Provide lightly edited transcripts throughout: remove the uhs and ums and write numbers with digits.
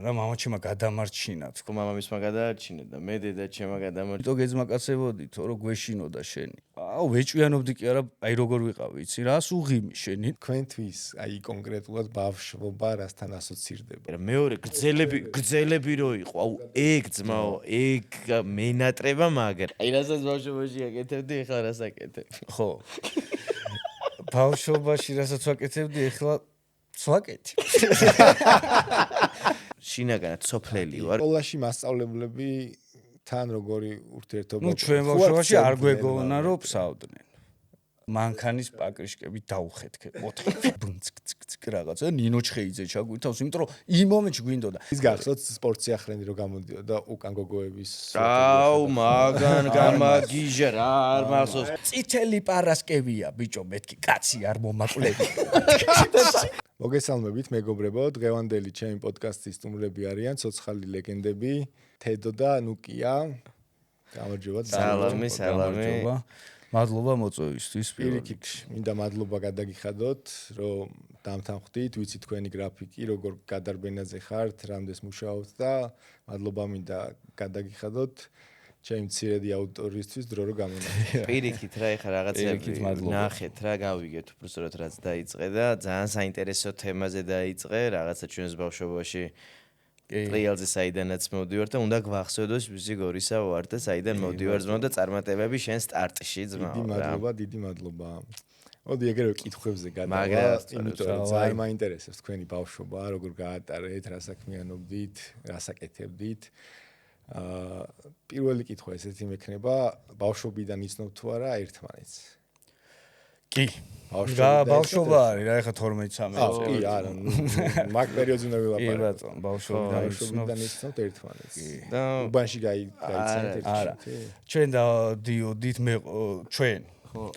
რა მამაჩემ გადამარჩინა თქო მამამისმა გადაარჩინა და მე დედაჩემ გადამარჩინა თო გეძმაკაცებოდი თო რო გვეშინოდა შენი აუ ვეჭვიანობდი კი არა აი როგორ ვიყავ იცი რა სუღიმი შენი თქვენთვის აი კონკრეტულად ბავშვობა რასთან ასოცირდება მეორე გრძელები რო იყო აუ ეგ ძმაო ეგ მენატრება მაგრამ აი რასაც ბავშვობაში აკეთებდი ეხლა რას აკეთებ ხო ბავშვობაში რასაც ვაკეთებდი ეხლა ვაკეთებ შინაგანად სოფლელი ვარ სკოლაში მასწავლებლები თან როგორი ურთიერთობა ნუ ჩვენ ბავშვობაში არ გვეგონა რომ ფსავდნენ მანქანის პაკრიშკები დაუხეთქე 4 ბუნცკ რაღაცა ნინო ჩხეიძე ჩაგვირთავს იმიტომ რომ იმ მომენტში გვინდოდა ის გახსოვთ სპორტ სიახლენი რო გამოდიოდა უკან გოგოების აუ მაგან გამაგიჟა რა არ მახსოვს წითელი პარასკევია ბიჭო მეთქი კაცი არ მომაკლები მოგესალმებით მეგობრებო დღევანდელი ჩემი პოდკასტის სტუმრები არიან ცოცხალი ლეგენდები თედო და ნუკია გამარჯობა სალამი მადლობა მოწვევისთვის პირიქით მინდა მადლობა გადაგიხადოთ რომ დამთანხმდით ვიცი თქვენი გრაფიკი როგორ გადარბენაზე ხართ რამდენს მუშაობთ და მადლობა მინდა გადაგიხადოთ ჩემი მცირედი აუდიტორიისთვის დრო რო გამონახეთ პირიქით რა ეხა რაღაცები ნახეთ რა გავიგეთ უბრალოდ რაც დაიწყე და ძალიან საინტერესო თემაზე დაიწყე რაღაცა ჩვენს ბავშვობაში ტრიალზე საიდანაც მოვდივარ და უნდა გვახსოვდეს ვიზი გორისა ვარ და საიდან მოვდივარ ძმა და წარმატებები შენ სტარტში ძმა დიდი მადლობა მოდი ეგრევე კითხვებზე გადავა იმიტომ რომ ძალიან მაინტერესებს თქვენი ბავშვობა როგორ გაატარეთ რა საქმიანობდით რას აკეთებდით პირველი კითხვა ესეთი მექნება ბავშვობიდან იცნობთ თუ არა ერთმანეთს კი ბავშვობა არის რა ეხა 12-13 კი არა მაგ პერიოდზე უნდა ვილაპარაკო კი ბატონო ბავშვობიდან იცნობთ ერთმანეთს და უბანში გაიცანთ ერთში ჩვენ დავდიოდით მე ჩვენ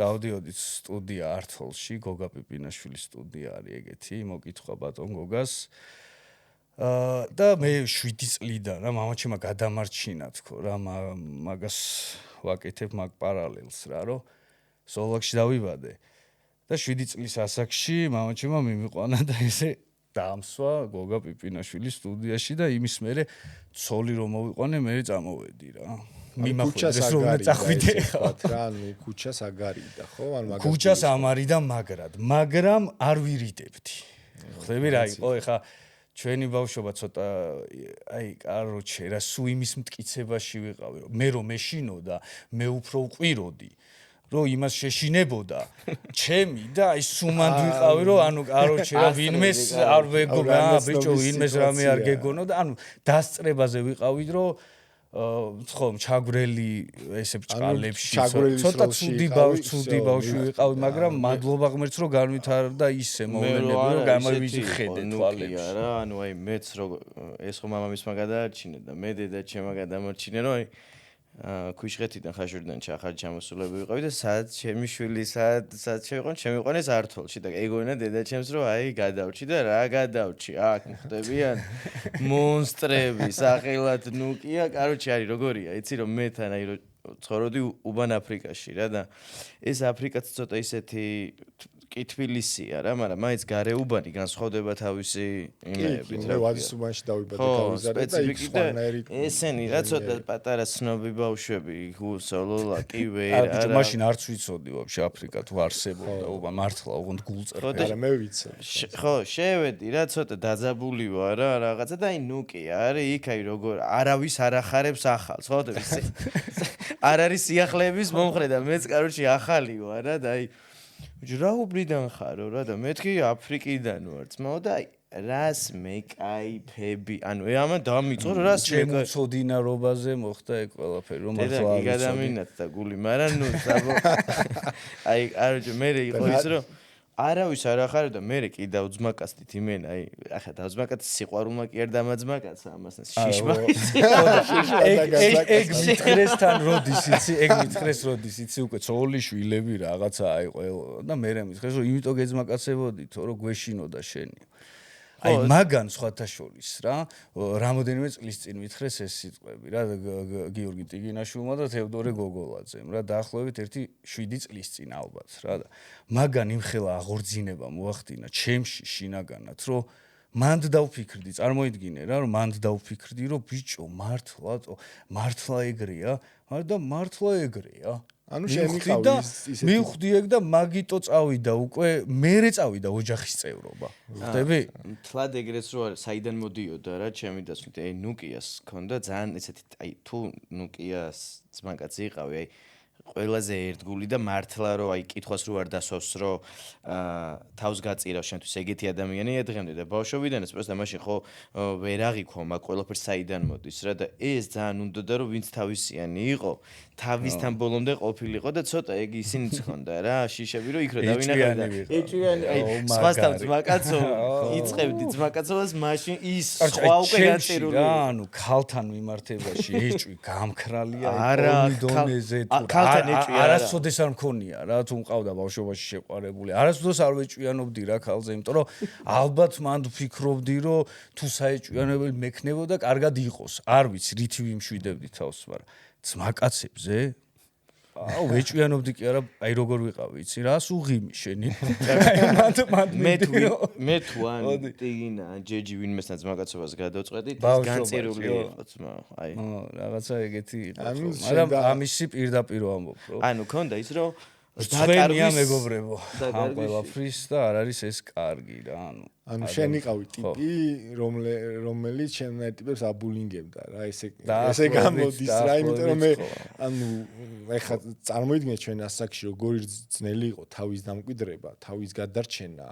დავდიოდით სტუდია ართოლში გოგა პიპინაშვილის სტუდია არის ეგეთი მოკითხვა ბატონ გოგას და მე 7 წლიდან რა მამაჩემ გადამარჩინა თქო რა მაგას ვაკეთებ მაგ პარალელს რა რომ სოლოქში დავიბადე და 7 წლის ასაკში მამაჩემ მიმიყვანა და ესე დამსვა გოგა პიპინაშვილის სტუდიაში და იმის მერე ცოლი რომ მოვიყვანე მე წამოვედი რა მიმახვდეს რომ უნდა წახვიდე რა ნუ ქუჩას აგარიდა ხო ან მაგას ქუჩას ამარიდა მაგრამ არ ვირიდებდი ხვდები რა იყო ეხა ჩვენი ბავშვობა ცოტა აი კაროჩე რა სუ იმის მტკიცებაში ვიყავი რომ მე რომ მეშინოდა მე უფრო უყვიროდი რომ იმას შეშინებოდა ჩემი და აი სუმანდ ვიყავი რომ ანუ კაროჩე რა ვინმეს არ ვეგონა ბიჭო ვინმეს რამე არ გეგონო და ანუ დასწრებაზე ვიყავით რომ ხო ჩაგვრელი ესე ბჭყალებში ცოტა ცუდი ბავშვი ვიყავი მაგრამ მადლობა ღმერთს რომ განვითარდა ისე მოვლენები რომ გამოვიხედე თვალებში რა ანუ აი მეც რო ეს ხო მამამისმა გადაარჩინა და მე დედაჩემ გადამარჩინა რომ აი ქუჩხეთიდან ხაშურიდან ჩახარ ჩამოსულები ვიყავი და სადაც ჩემი შვილი სადაც შევიყო შემიყვანეს ართოლში და ეგონა დედაჩემს რომ აი გადავრჩი და რა გადავრჩი აქ ხდებიან მონსტრები სახელად ნუკია კაროჩე არის როგორია იცი რომ მე თან აი რომ ცხოვრობდი უბან აფრიკაში რა და ეს აფრიკაც ცოტა ისეთი კი თბილისია რა მაგრამ მაინც გარეუბანი განსხვავდება თავისი იმეებით რა ვადის უბანში დავიბადე გავიზარდე და იქ სხვანაირი ესენი რა ცოტა პატარა ცნობი ბავშვები გულსოლოლა კი ვერ არა მაშინ არც ვიცოდი ვაფშე აფრიკა თუ არსებობდა უბა მართლა უგონდ გულწრფელი არა მე ვიცოდი ხო შევედი რა ცოტა დაძაბული ვარ რა რაღაცა და აი ნუკი არის იქ აი როგორ არავის არ ახარებს ახალს ხო არ არის სიახლეების მომხრე და მეც კაროჩი ახალი ვარ რა და აი რა უბრიდან ხარო რა და მეთქი აფრიკიდან ვარ ძმაო და აი რას მეკაიფები ანუ ამან დამიწყო რას ჩემოცოდინარობაზე მოხდა ეგ ყველაფერი რომ მართლა არ ვიცოდი გადამინათ და გული მაგრამ ნუ აი აროჯე მე იყო ის რომ არავის არ ახარო და მე კი დავძმაკაცდით იმენა აი ახლა დავძმაკაც სიყვარულმა კი არ დამაძმაკაცა ამასთან შიშმა ეგ მითხრესთან როდის იცი ეგ მითხრეს როდის იცი უკვე ცოლი შვილები რაღაცა აი ყველა და მე მითხრეს რომ იმიტომ გეძმაკაცებოდი თო რომ გვეშინოდა შენი აი მაგან სხვათა შორის რა რამოდენიმე წლის წინ მითხრეს ეს სიტყვები რა გიორგი ტიგინაშვილმა და თევდორე გოგოლაძემ რა დაახლოებით 7 წლის წინ ალბათ რა და მაგან იმხელა აღორძინება მოახდინა ჩემში შინაგანად რომ მანდ დავფიქრდი, წარმოიდგინე რა, რომ მანდ დავფიქრდი, რომ ბიჭო, მართლა ეგრეა, მაგრამ მართლა ეგრეა. ანუ შემიყავი ისეთი მივხვდი ეგ და მაგიტო წავიდა უკვე, მერე წავიდა ოჯახის წევრობა. ხვდები? თლად ეგრეც რო არის, საიდან მოდიოდა რა, ჩემი დასვით, აი ნუკიას ქონდა ძალიან ესეთი, აი თუ ნუკიას ძმაკაცი იყავი, აი ყველაზე ერთგული და მართლა რომ აი კითხვას რო არ დასვავს რომ თავს გაწირავ შენთვის ეგეთი ადამიანია დღემდე და ბავშვობიდანაც პროსტა მაშინ ხო ვერ აღიქვა მაგ ყველაფერს საიდან მოდის რა და ეს ძალიან უნდოდა რომ ვინც თავისიანი იყო თავისთან ბოლომდე ყოფილიყო და ცოტა ეგ ისინიც ხონდა რა შიშები რომ იქ რო დავინახავდა ეჭვიანი აი სხვასთან ძმაკაცო იწევდი ძმაკაცობას მაშინ ის სხვა უკვე განწერული ანუ ქალთან მიმართებაში ეჭვი გამქრალია არა დონეზე არასოდეს არ მქონია რა თუ მყავდა ბავშვობაში შეყვარებული არასოდეს არ ვეჭვიანობდი რა ქალზე იმიტომ რომ ალბათ მანდ ვფიქრობდი რომ თუ საეჭვიანებელი მექნებოდა კარგად იყოს არ ვიცი რითი ვიმშვიდებდი თავს მაგრამ ძმაკაცებზე აუ ვეჭვიანობდი კი არა აი როგორ ვიყავი იცი რას უღიმი შენი მე თუ ან ტიგინა ან ჯეჯი ვინმესთან ძმაკაცობას გადავწყვეტი ეს განწერული იყო ძმა აი რაღაცა ეგეთი იყო მაგრამ ამისი პირდაპირ ვამბობ რომ ანუ ქონდა ის რომ დაკარგვის მეგობრებო ამ ყველაფრის და არ არის ეს კარგი რა ანუ შენ იყავი ტიპი რომელიც შენ ტიპებს აბულინგებდა რა ესე გამოდის რა იმიტომ რომ მე ანუ ეხლა წარმოიდგინეთ ჩვენ ასაკში როგორი ძნელი იყო თავის დამკვიდრება თავის გადარჩენა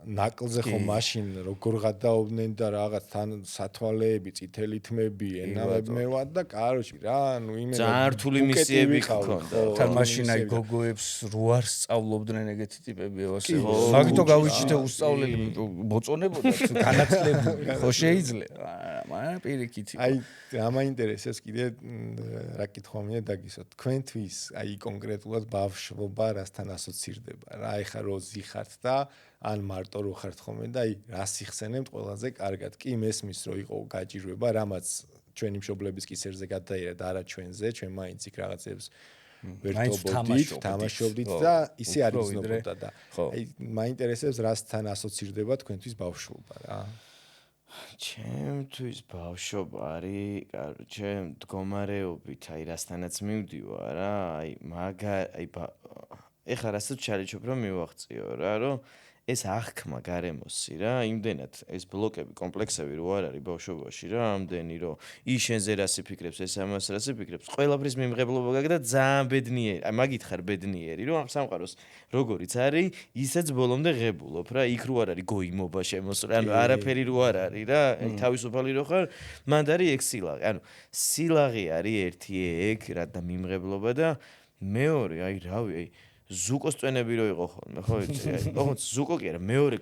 ნაკლზე ხო მაშინ როგორ გადაობდნენ და რაღაც თან სათვალეები, წითელი თმები, ენავები მევად და კაროში რა, ანუ იმენა ძალიან რთული მისიები ჰქონდა. თან მაშინ აი გოგოებს რო არ სწავლობდნენ ეგეთი ტიპები ასე. მაგიტო გავიჩიტე უსწავლელი მოწონებოდა განათლებული ხო შეიძლება. მაგრამ პირიქით. აი რა მაინტერესებს კიდე რა კითხვა მინდა დაგისვათ. თქვენთვის აი კონკრეტულად ბავშვობა რასთან ასოცირდება რა, ეხა რო ზიხართ და ან მარტო რო ხართ ხოლმე და აი რას იხსენებთ ყველაზე კარგად კი მესმის რომ იყო გაჭირვება რამაც ჩვენი მშობლების კისერზე გადაიერა და არა ჩვენზე ჩვენ მაინც იქ რაღაცებს ვერთობოდით თამაშობდით და ისე არ იზნობოდა და აი მაინტერესებს რასთან ასოცირდება თქვენთვის ბავშვობა რა ჩემთვის ბავშვობა არის კაროჩე მდგომარეობით აი რასთანაც მივდივარ რა აი აი ეხლა რასაც ჩარეჩობ რომ მივაღწიო რა რომ ეს აღქმა გარემოსი რა იმდენად ეს ბლოკები კომპლექსები რო არ არის ბავშვობაში რა ამდენი რომ ის შენზე რას იფიქრებს ეს ამას რას იფიქრებს ყველაფრის მიმღებლობა გაქვს და ძალიან ბედნიერი აი მაგით ხარ ბედნიერი რომ ამ სამყაროს როგორიც არის ისეც ბოლომდე ღებულობ რა იქ რო არ არის გოიმობა შემოსული ანუ არაფერი რო არ არის რა თავისუფალი რო ხარ მანდ არის ეგ სილაღე ანუ სილაღე არის ერთი ეგ რა და მიმღებლობა და მეორე აი რავი აი ზუკოს წვენები რო იყო ხოლმე ხო იცი აი ოღონდ ზუკო კი არა მეორე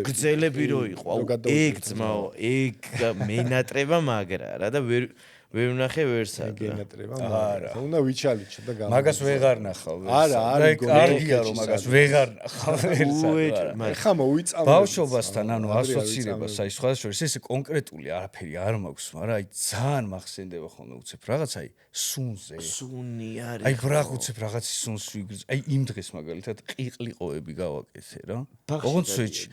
გრძელები რო იყო აუ ეგ ძმაო ეგ მენატრება მაგრა რა და ვერ ვნახე ვერსად მენატრება არა უნდა ვიჩალიჩო და გამა მაგას ვეღარ ნახავ არა არის კარგია რომ მაგას ვეღარ ნახავ ვერსად ხა მოვიწამე ბავშვობასთან ანუ ასოცირებას აი სხვა შორის ეს კონკრეტული არაფერი არ მაქვს მაგრამ აი ძალიან მახსენდება ხოლმე უცებ რაღაც აი სუნი არის აი ბრაღ უცებ რაღაცის სუნს ვიგრძ აი იმ დღეს მაგალითად ყიყლიყოები გავაკეთე რა ოღონდ სვეჩი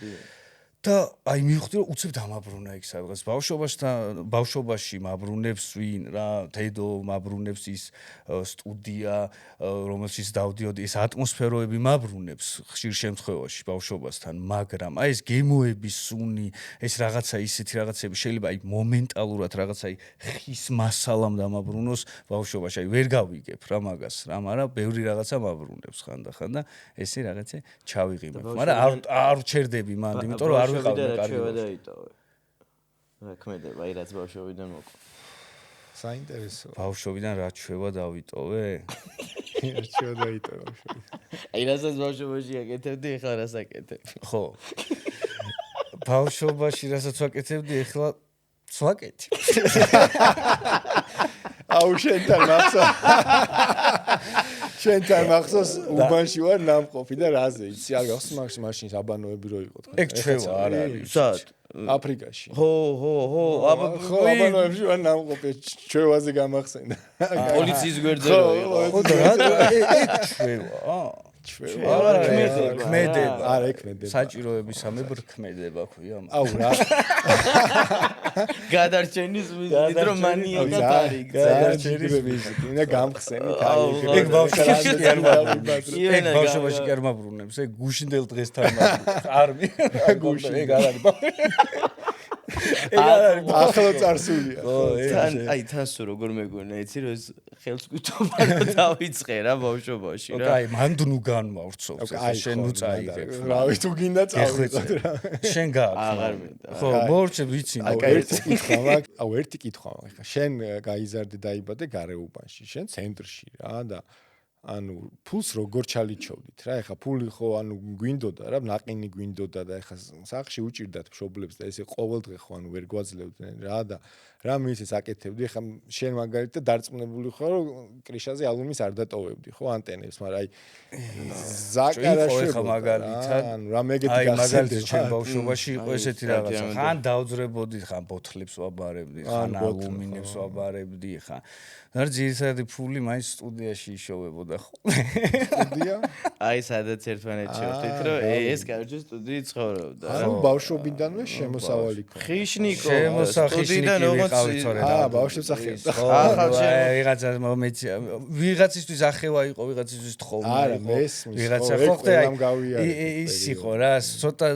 და აი მივხვდი რომ უცებ დამაბრუნა იქ სადღაც ბავშვობაში მაბრუნებს ვინ რა დედო მაბრუნებს ის სტუდია რომელშიც დავდიოდი ეს ატმოსფეროები მაბრუნებს ხშირ შემთხვევაში ბავშვობასთან მაგრამ აი ეს გემოების სუნი ეს რაღაცა ისეთი რაღაცები შეიძლება აი მომენტალურად რაღაცა აი ხის მასალამ დამაბრუნოს ბავშვობაში აი ვერ გავიგებ რა მაგას რა მაგრამ ბევრი რაღაცა მაბრუნებს ხანდახან და ესე რაღაცა ჩავიღიმებ მაგრამ არ ვჩერდები მანდ იმიტომ რომ ვიყავდი კარგი დაიტოვე. რა ქმედება, აი რაც ბავშვობიდან მოყვა. საინტერესო. ბავშვობიდან რა ჩვევა დავიტოვე? ჩვევა დაიტოვე ბავშვობიდან. აი რასაც ბავშვობაში აკეთებდი, ეხლა რას აკეთებ? ხო. ბავშვობაში რასაც ვაკეთებდი, ეხლა ვაკეთე. აუ შენთან მახსოვს უბანში ვარ ნამყოფი და რაზე იცი არ გახსოვს მაშინ აბანოები რო იყო თქვენ ეგ ჩვევა არ არის სად აფრიკაში ხო აბანოებში ვარ ნამყოფი ჩვევაზე გამახსენდა პოლიციის გვერდზე რო იყო ხო და რა ეგ ჩვევა ქმედება. არა, ქმედება. საჭიროებისამებრ ქმედება ქვია. აუ რა. გადარჩენის მიზნით რომ მანიაკად არის. გადარჩენის მიზნით. უნდა გამხსენით აი ეგ ბავშვობაში კი არ მაბრუნებს. ეგ ბავშვობაში კი არ მაბრუნებს. ეგ გუშინდელ დღესთან მაბრუნებს. არმი. ეგ არ არის. ახლა წარსულია. თან სულ როგორ მეგონა, იცი რომ ეს ხელს გვითობა დავიწყე რა ბავშვობაში რა. ოკეი, მან ნუ განმავრცობს, შენ ნუ წაიღებ. რავი, თუ გინდა წავიღოთ რა. შენ გააქვს. აღარ მინდა. ხო, მორჩე ვიცი. აუ ერთი კითხვა მაქვს. ხა შენ გაიზარდე დაიბადე გარეუბანში, შენ ცენტრში რა და ანუ ფულს როგორ ჩალიჩოვდით რა? ეხა ფული ხო ანუ გვინდოდა რა, ნაყინი გვინდოდა და ეხა სახში უჭირდათ მშობლებს და ესე ყოველდღე ხო ანუ ვერ გვაძლევდნენ რა და რა მისეს აკეთებდი? ეხა შენ მაგალითად დარწმუნებული ხო რომ კრიშაზე ალბომის არ დატოვებდი ხო ანტენებს, მაგრამ აი ზაკარაშვილი ხო მაგალითად ანუ რა მეგეთი აი გახსენდა მაგალითად შენ ბავშვობაში იყო ესეთი რაღაცა. ხან დავძრებოდი, ხან ბოთლებს ვაბარებდი, ხან ალუმინებს ვაბარებდი, ხან და ძირითადი ფული მაინც სტუდიაში იშოვებოდა ხო? სტუდია? აი სადაც ერთმანეთში ვხდით რომ ეს კარჯი სტუდიით ცხოვრობდა. ანუ ბავშვობიდანვე შემოსავალი ქონდა. ხიშნიკო სტუდიიდან ვიყავი თორე ბავშვებს ახერხდა. ვიღაცა მომეცი ვიღაცისთვის ახევა იყო, ვიღაცისთვის თხოვნა არა, იყო. მესმის. ვიღაცა ხო ხდე ის იყო რა, ცოტა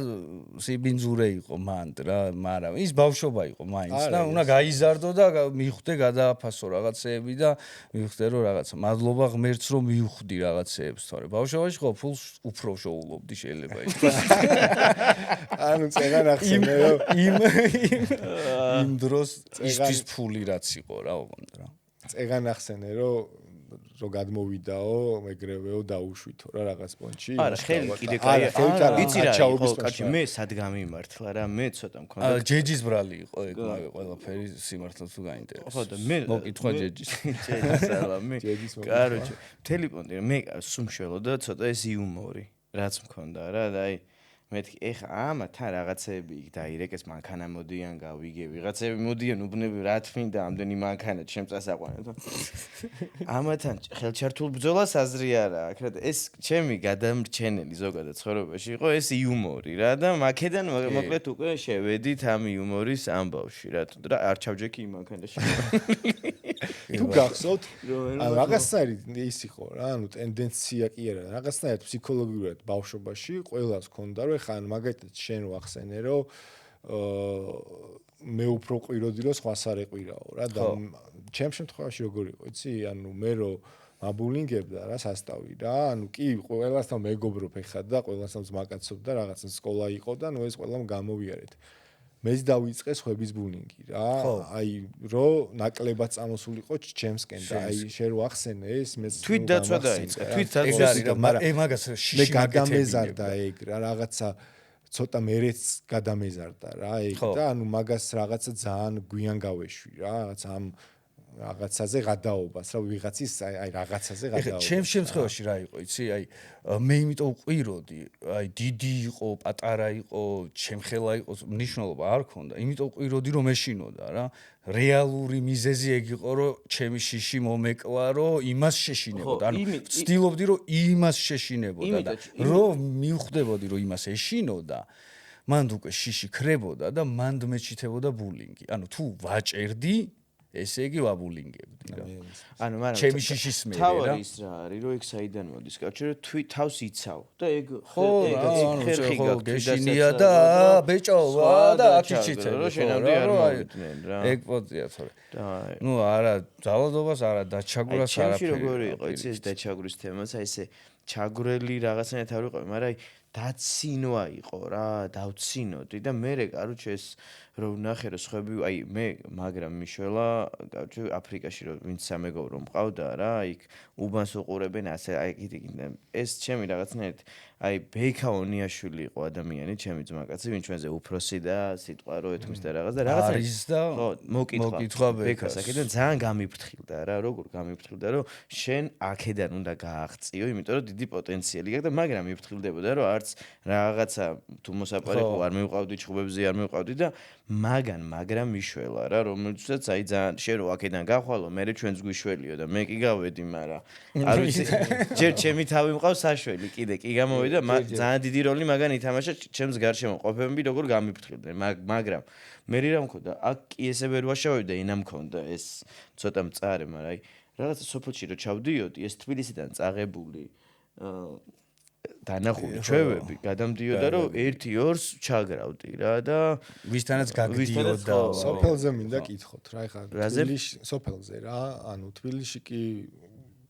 სიბინძურე იყო მანდ რა, მაგრამ ის ბავშვობა იყო მაინც და უნდა გაიზარდო და მიხვდე გადააფასო რაღაცეები და მიხვდე რომ რაღაცა მადლობა ღმერთს რომ მივხვდი რაღაცეებს თორე ბავშვობაში ხო ფულს უფრო შოულობდი შეიძლება ითქვას. ანუ წეგან ახსენე რომ იმ დროს ისთვის ფული რაც იყო რა ოღონდ რა. წეგან ახსენე რომ გადმოვიდაო, ეგრევეო დაუშვითო რა რაღაც პონჩი. არა, ხელი კიდე კაი. იცი რა, კაჩი მე სად გამიმართლა რა, მე ცოტა მქონდა. ჯეჯის ბრალი იყო ეგ ყველაფერი სიმართლე თუ გაინტერესებს. ხო და მე მოკითხვა ჯეჯის. სალამი. კაროჩე, მთელი პონტი მე სუმშველო და ცოტა ეს იუმორი რაც მქონდა რა და აი მეთქი ეხა ამათან რაღაცეები იქ დაირეკეს მანქანა მოდიან გავიგე ვიღაცები მოდიან უბნები რა თმინდა ამდენი მანქანა ჩემ წასაყვანეთ ამათან ხელჩართულ ბრძოლას აზრი არა აქ რა ეს ჩემი გადამრჩენელი ზოგადად ცხოვრებაში იყო ეს იუმორი რა და მაქედან მოკლედ უკვე შევედით ამ იუმორის ამბავში რა თუ რა არ ჩავჯექი იმ მანქანაში თუ გახსოვთ რაღაცნაირი ის იყო რა ანუ ტენდენცია კი არა რაღაცნაირად ფსიქოლოგიურად ბავშვობაში ყველას ჰქონდა რომ ხან მაგალითად შენ ვახსენე რომ მე უფრო ყვიროდი რომ სხვას არ ეყვირაო რა და ჩემ შემთხვევაში როგორ იყო იცი ანუ მე რომ მაბულინგებდა რა სასტავი რა ანუ კი ყველასთან მეგობრობ ეხლა და ყველასთან ზმაკაცობ და რაღაცა სკოლა იყო და ნუ ეს ყველამ გამოვიარეთ მეც დავიწყე ხვების ბულინგი რა აი რომ ნაკლებად წამოსულიყო ჩემსკენ და აი შენ რო ახსენე ეს მეც თვით დაცვა დაიწყე თვით დაცვა მაგრამ მაგას შიში მე გადამეზარდა ეგ რა რაღაცა ცოტა მერეც გადამეზარდა რა ეგ და ანუ მაგას რაღაცა ძალიან გვიან გავეშვი რა რაღაც ამ რაღაცაზე გადაობას რა ვიღაცის აი რაღაცაზე გადაობას. ჩემ შემთხვევაში რა იყო იცი აი მე იმიტომ ყვიროდი აი დიდი იყო პატარა იყო ჩემხელა იყო მნიშვნელობა არ ქონდა იმიტომ ყვიროდი რომ ეშინოდა რა რეალური მიზეზი ეგ იყო რომ ჩემი შიში მომეკლა რომ იმას შეშინებოდა ანუ ვცდილობდი რომ იმას შეშინებოდა და რომ მივხვდებოდი რომ იმას ეშინოდა მანდ უკვე შიში ქრებოდა და მანდ მეჩითებოდა ბულინგი ანუ თუ ვაჭერდი ესე იგი ვაბულინგებდი რა. ანუ მაგრამ ჩემი შიშის მე რა. თავი ის რა არის, რომ ეგ საიდან მოდის? კაჩი რომ თავს იცავ და ეგ ხერხი გეშინია და ბეჭოვა და აკიჩიტე. რა შენამდე არ მოვიდნენ რა. ეგ პოზიცია თორე. ნუ არა ძალადობას არა დაჩაგვრას არაფერი. ჩემში როგორი იყო იცი ეს დაჩაგვრის თემაც აი ესე ჩაგვრელი რაღაცნაირად არ ვიყავი, მაგრამ აი დაცინვა იყო რა, დავცინოდი და მე კაროჩე ეს რომ ნახე რომ სხვები აი მე მაგრამ მიშველა კაროჩე აფრიკაში რომ ვინც სამეგობრო მყავდა რა, იქ უბანს უყურებენ ასე აი ეს ჩემი რაღაცნაირად აი ბეიქაონიაშვილი იყო ადამიანი, ჩემი ძმაკაცი, ვინ ჩვენზე უფროსი და სიტყვა რო ეთქმის და რაღაც და რაღაცა არის და ხო მოკითხვა ბექას აქედან ძალიან გამიფრთხილდა რა, როგორ გამიფრთხილდა რომ შენ აქედან უნდა გააღწიო, იმიტომ რომ დიდი პოტენციალი აქვს და მაგრამ მიფრთხილდებოდა რომ არც რაღაცა თუ მოსაპარეკო არ მივყავდი, ჩხუბებზე არ მივყავდი და მაგრამ მიშველა რა, რომელიცაც აი ძალიან შენ რო აქედან გავხვალო, მე ჩვენც გვიშველიო და მე კი გავედი, მაგრამ არ ვიცი, ჯერ ჩემი თავი მყავს საშველი, კიდე კი გამოვიდა, ძალიან დიდი როლი მაგან ითამაშა ჩემს გარშემო ყოფები როგორ გამიფრთხილდნენ, მაგრამ მე რა მქონდა, აქ კი ესე ვერ ვაშავებდა, ენა მქონდა ეს ცოტა მწარე, მაგრამ აი რაღაცა სოფელში რო ჩავდიოდი, ეს თბილისიდან წაღებული დანახული ჩვევები გადამდიოდა რომ 1-2-ს ჩაგრავდი რა და ვისთანაც გაგდიოდა სოფელზე მინდა კითხოთ რა ეხლა თბილისში სოფელზე რა ანუ თბილისში კი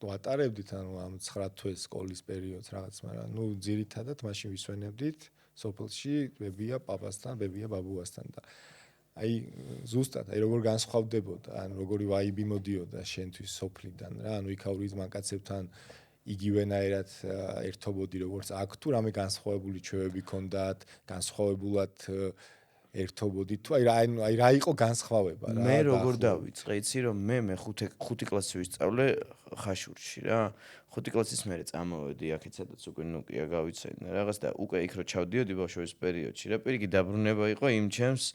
ვატარებდით ანუ ამ 9 თვეს სკოლის პერიოდს რაღაც მაგრამ ნუ ძირითადად მაშინ ვისვენებდით სოფელში ბებია პაპასთან ბებია ბაბუასთან და აი ზუსტად აი როგორ განსხვავდებოდა ანუ როგორი ვაიბი მოდიოდა შენთვის სოფლიდან რა ანუ იქაურის მანკაცებთან იგივენაირად ერთობოდი როგორც აქ თუ რამე განსხვავებული ჩვევები ქონდათ განსხვავებულად ერთობოდი თუ აი რა იყო განსხვავება რა მე როგორ დავიწყე იცი რომ მე 5 კლასი ვისწავლე ხაშურში რა 5 კლასის მერე წამოვედი აქეთ სადაც უკვე ნუკია გავიცეინე რაღაც და უკვე იქ რო ჩავდიოდი ბავშვობის პერიოდში რა პირიქით დაბრუნება იყო იმ ჩემს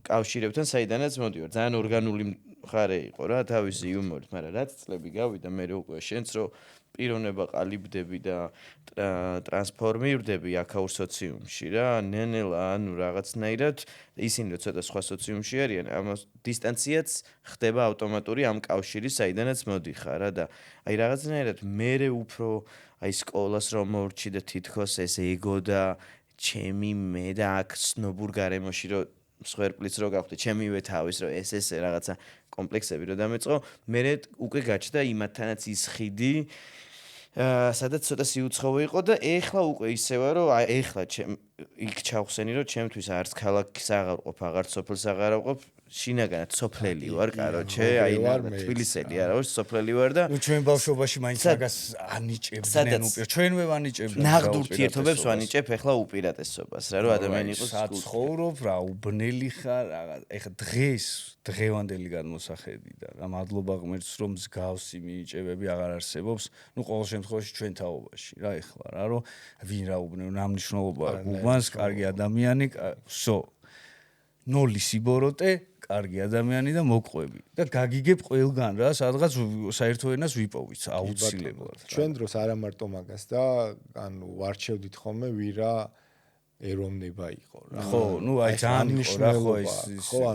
კავშირებთან საიდანაც მოდივარ ძალიან ორგანული მხარე იყო რა თავისი იუმორით მაგრამ რაც წლები გავიდა მე უკვე შენც რო პიროვნება ყალიბდები და ტრანსფორმირდები აქაურ სოციუმში რა ნენელა ანუ რაღაცნაირად ისინი რო ცოტა სხვა სოციუმში არიან ამას დისტანციაც ხდება ავტომატური ამ კავშირის საიდანაც მოდიხარ რა და აი რაღაცნაირად მე უფრო აი სკოლას რომ მორჩი და თითქოს ეს ეგო და ჩემი მე და აქ სნობურ გარემოში რო მსხვერპლიც რო გავხდი ჩემივე თავის რო ესე რაღაცა კომპლექსები რო დამეწყო მე უკვე გაჩნდა იმათანაც ის ხიდი სადაც ცოტა სიუცხოვე იყო და ეხლა უკვე ისევა რომ ეხლა იქ ჩავხსენი რომ ჩემთვის არც ქალაქის აღარ ყოფ აღარ სოფელს აღარ ყოფ შინაგანად სოფლელი ვარ კაროჩე აი თბილისელი არა ვარ სოფლელი ვარ და ნუ ჩვენ ბავშვობაში მაინც მაგას ანიჭებდნენ უპირატესობას ჩვენვე ვანიჭებდნენ ნაღდ ურთიერთობებს ვანიჭებ ეხლა უპირატესობას რა რომ ადამიანი იყოს საცხოვრობ რა უბნელი ხარ ეხლა დღეს დღევანდელი გადმოსახედი და რა მადლობა ღმერთს რომ მსგავსი მინიჭებები აღარ არსებობს ნუ ყოველ შემთხვევაში ჩვენ თაობაში რა ეხლა რა რომ ვინ რა უბნელი რა მნიშვნელობა უბანს კარგი ადამიანი სო ნოლი სიბოროტე კარგი ადამიანი და მოყვები და გაგიგებ ყველგან რა სადღაც საერთო ენას ვიპოვით აუცილებლად ჩვენ დროს არა მარტო მაგას და ანუ ვარჩევდით ხოლმე ვირა ეროვნება იყო რა ხო ნუ აი ძალიან იყო რა ხო ეს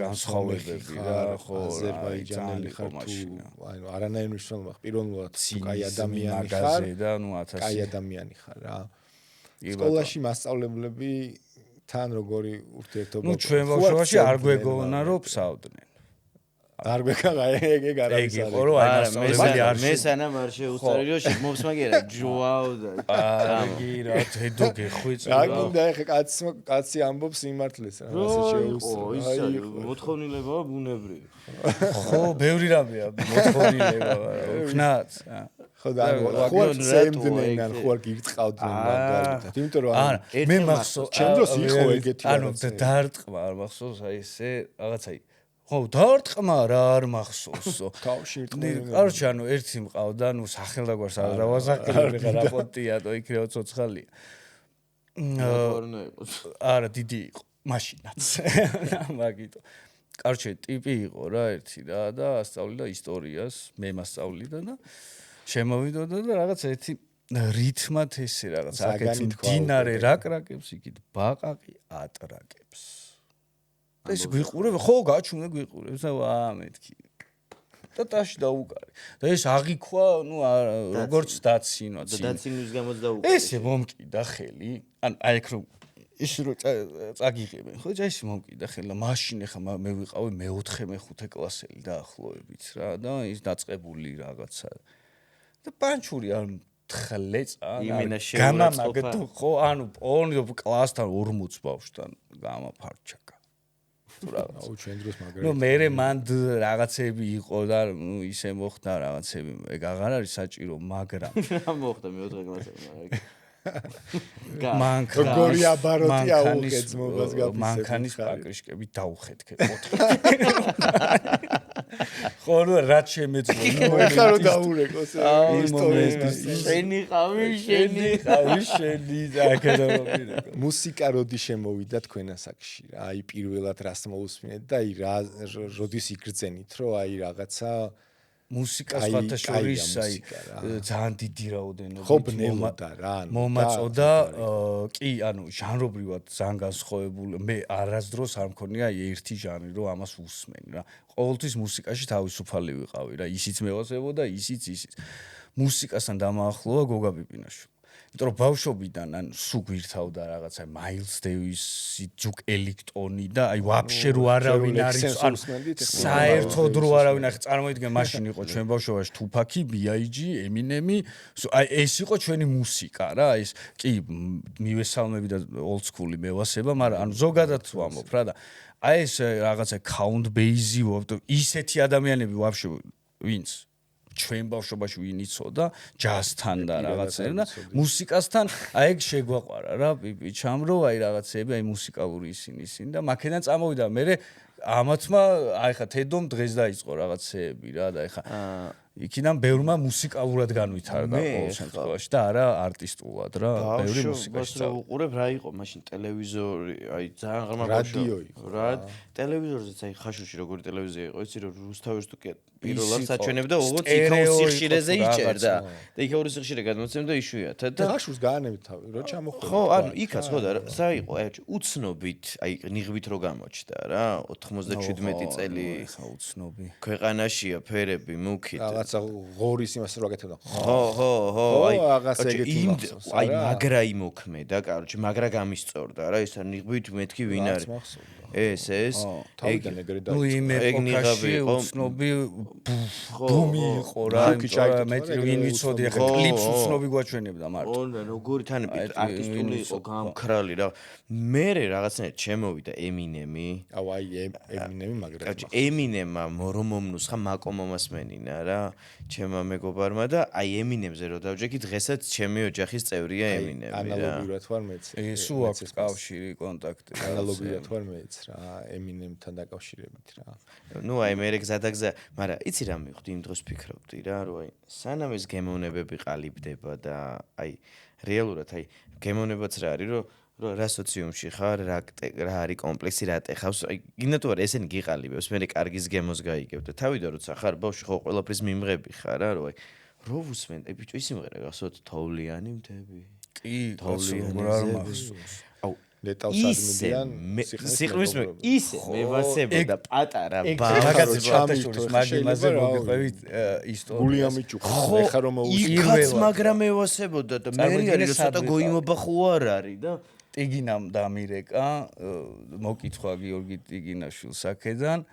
განსხვავებები რა ხო აზერბაიჯანელი ხარ თუ ანუ არანაირი მნიშვნელობა პიროვნულად კაი ადამიანი ხარ და ნუ 1000 კაი ადამიანი ხარ რა სკოლაში მასწავლებლები თან როგორი ურთიერთობა ნუ ჩვენ ბავშვობაში არ გვეგონა რომ ფსავდნენ არ გვეკაღა ეგ არ არის ეგ იყო რომ აი მასწავლებელი არ მე სანამ არ შეუწარი რომ შემოვს მაგერა ჯოაო და აგი რა თედო გეხვიწო რა გინდა ეხა კაცი ამბობს იმართლეს რა ასე შეუწარი აი მოთხოვნილებაა ბუნებრივი ხო ბევრი რამეა მოთხოვნილება უხნაც ხო და ხო ზემდნენ ან ხო არ გირწყავდნენ მაგალითად იმიტომ რომ მე მახსოვს ჩემ დროს იყო ეგეთი ანუ დაარტყმა არ მახსოვს აი ესე რაღაცა ხო დაარტყმა რა არ მახსოვსო თავში ირტყმენ კაროჩე ანუ ერთი მყავდა ნუ სახელდაგვარს არ დავაზახები ხა რა პოტიატო იქნებო ცოცხალია არა დიდი იყო მაშინაც მაგიტო კაროჩე ტიპი იყო რა ერთი რა და ასწავლიდა ისტორიას მე მასწავლიდა და შემოვიდოდა და რაღაც ერთი რითმად ესე რაღაც აქეთ მდინარე რაკრაკებს იქით ბაყაყი ატრაკებს და ეს გვიყურებ ხო გაჩვენე გვიყურებს და ვა მეთქი და ტაში დაუკარი და ეს აღიქვა ნუ როგორც დაცინვა და დაცინვის გამოც დაუკარი ესე მომკიდა ხელი ან აი ეგ რომ ის რო წაგიღებენ ხო ეს მომკიდა ხელი და მაშინ ახლა მე ვიყავი მე-4 მე-5 კლასელი დაახლოებით რა და ის დაწყებული რაღაცა და პანჩური არ თხლეწა გამამაგდო ხო ანუ პონდო კლასთან 40 ბავშვთან გამაფარჩაკა თუ რაღაც აუ ჩვენ დროს მაგრამ ნუ მე მანდ რაღაცები იყო და ნუ ისე მოხდა რაღაცები ეგ აღარ არის საჭირო მაგრამ რა მოხდა მე-4 კლასში მაგრამ როგორი აბაროტი აუხეცმობას გაფისებს მანქანის პაკრიშკები დაუხეთქე 4 ხო რაც შემეძლო ეხლა რომ დაურეკოს შენი ყავი შენი აკადემიური მუსიკა როდი შემოვიდა თქვენ ასაკში რა აი პირველად რას მოусმინეთ და აი რა როდის იგრძენით რომ აი რაღაცა მუსიკას ფათაშორის აი ძალიან დიდი რაოდენობით ხო ბნელოდა რა მომაწოდა კი ანუ ჟანრობრივად ძალიან განსხვავებული მე არასდროს არ მქონია ერთი ჟანრი რომ ამას უსმენი რა ყოველთვის მუსიკაში თავისუფალი ვიყავი რა ისიც მევასებოდა ისიც მუსიკასთან დამაახლოა გოგა პიპინაშვილი იმიტომ რომ ბავშვობიდან ან სულ გვირთავდა რაღაცა მაილს დევისი ჯუკ ელექტონი და აი ვაფშე რო არავინ არის ან საერთოდ რო არავინ ახ წარმოიდგენ მაშინ იყო ჩვენ ბავშვობაში თუფაკი ბიაიჯი ემინემი აი ეს იყო ჩვენი მუსიკა რა ეს კი მივესალმები და ოლდსკული მევასება მაგრამ ანუ ზოგადად ვამბობ რა და აი ეს რაღაცა count base-ი ისეთი ადამიანები ვაფშე ვინც ჩვენ ბავშვობაში ვინ იცოდა ჯაზთან და რაღაცები და მუსიკასთან აი ეგ შეგვაყვარა რა პიპიჩამ რო აი რაღაცები აი მუსიკალური ისინი და მაქედან წამოვიდა მე ამათმა აი ხა თედომ დღეს დაიწყო რაღაცები რა და ეხა იქიდან ბევრმა მუსიკალურად განვითარდა ყოველ შემთხვევაში და არა არტისტულად რა ბევრი მუსიკაში უყურებ რა იყო მაშინ ტელევიზორი აი ძალიან ღრმა რადიო იყო რა ტელევიზორზეც აი ხაშურში როგორი ტელევიზია იყო იცი რომ რუსთავის თუ კი პირველად საჩვენებდა ოღონდ იქაურის სიხშირეზე იჭერდა და იქაურის სიხშირე გადმოცემდა იშვიათად და ხაშურს გაანებით თავი რო ჩამოხვდა ხო ანუ იქაც ხო და სა იყო აი უცნობით აი ნიღბით რო გამოჩნდა რა 97 წელი ხა უცნობი ქვეყანაშია ფერები მუქით რაღაცა ღორის იმას რო აკეთებდა ხო აი რაღაცა ეგეთი აი მაგრა იმოქმედა კაროჩე მაგრა გამისწორდა რა ეს ნიღბით მეთქი ვინ არის ეს თავიდან ეგრე და ნუ იმ ეპოქაში უცნობი ბუმი იყო რა მეტი ვინ ვიცოდი ახლა კლიპს უცნობი გვაჩვენებდა მარტო ონა როგორი თანები არტისტული იყო გამქრალი რა მე რაღაცნაირად შემოვიდა ემინემი აი ემინემი მაგრა კაროჩე ემინემა რომომნუსხა მაკომომას მენინა რა ჩემმა მეგობარმა და აი ემინემზე რო დავჯექი დღესაც ჩემი ოჯახის წევრია ემინემი რა ანალოგიურად ვარ მეც ეს აქვს კავშირი კონტაქტი ანალოგიურად ვარ მეც რა ემინემთან დაკავშირებით რა ნუ აი მე გზადაგზა მაგრამ იცი რა მივხვდი იმ დროს ფიქრობდი რა რომ აი სანამ ეს გემოვნებები ყალიბდება და აი რეალურად აი გემოვნებაც რა არის რომ რა სოციუმში ხარ რა არის კომპლექსი რა ტეხავს აი გინდა თუ არა ესენი გიყალიბებს მე კარგის გემოს გაიგებ და თავიდან როცა ხარ ბავშვი ხო ყველაფრის მიმღები ხარ რა რომ აი რო ვუსმენ აი ბიჭო ის იმღერა გასოთ თოვლიანი მთები კი თოვლიანი აუ ლეტალსადმიდან სიყრმის ისე მევასებოდა პატარა მაგაც ჩამიშურის მაგიმაზე მოგიყვებით ისტორია გულიამიჩუ ხა რომ იქაც მაგრამ მევასებოდა და მე არის რომ ცოტა გოიმობა ხო არ არის და ტიგინამ დამირეკა მოკითხვა გიორგი ტიგინაშვილს აქედან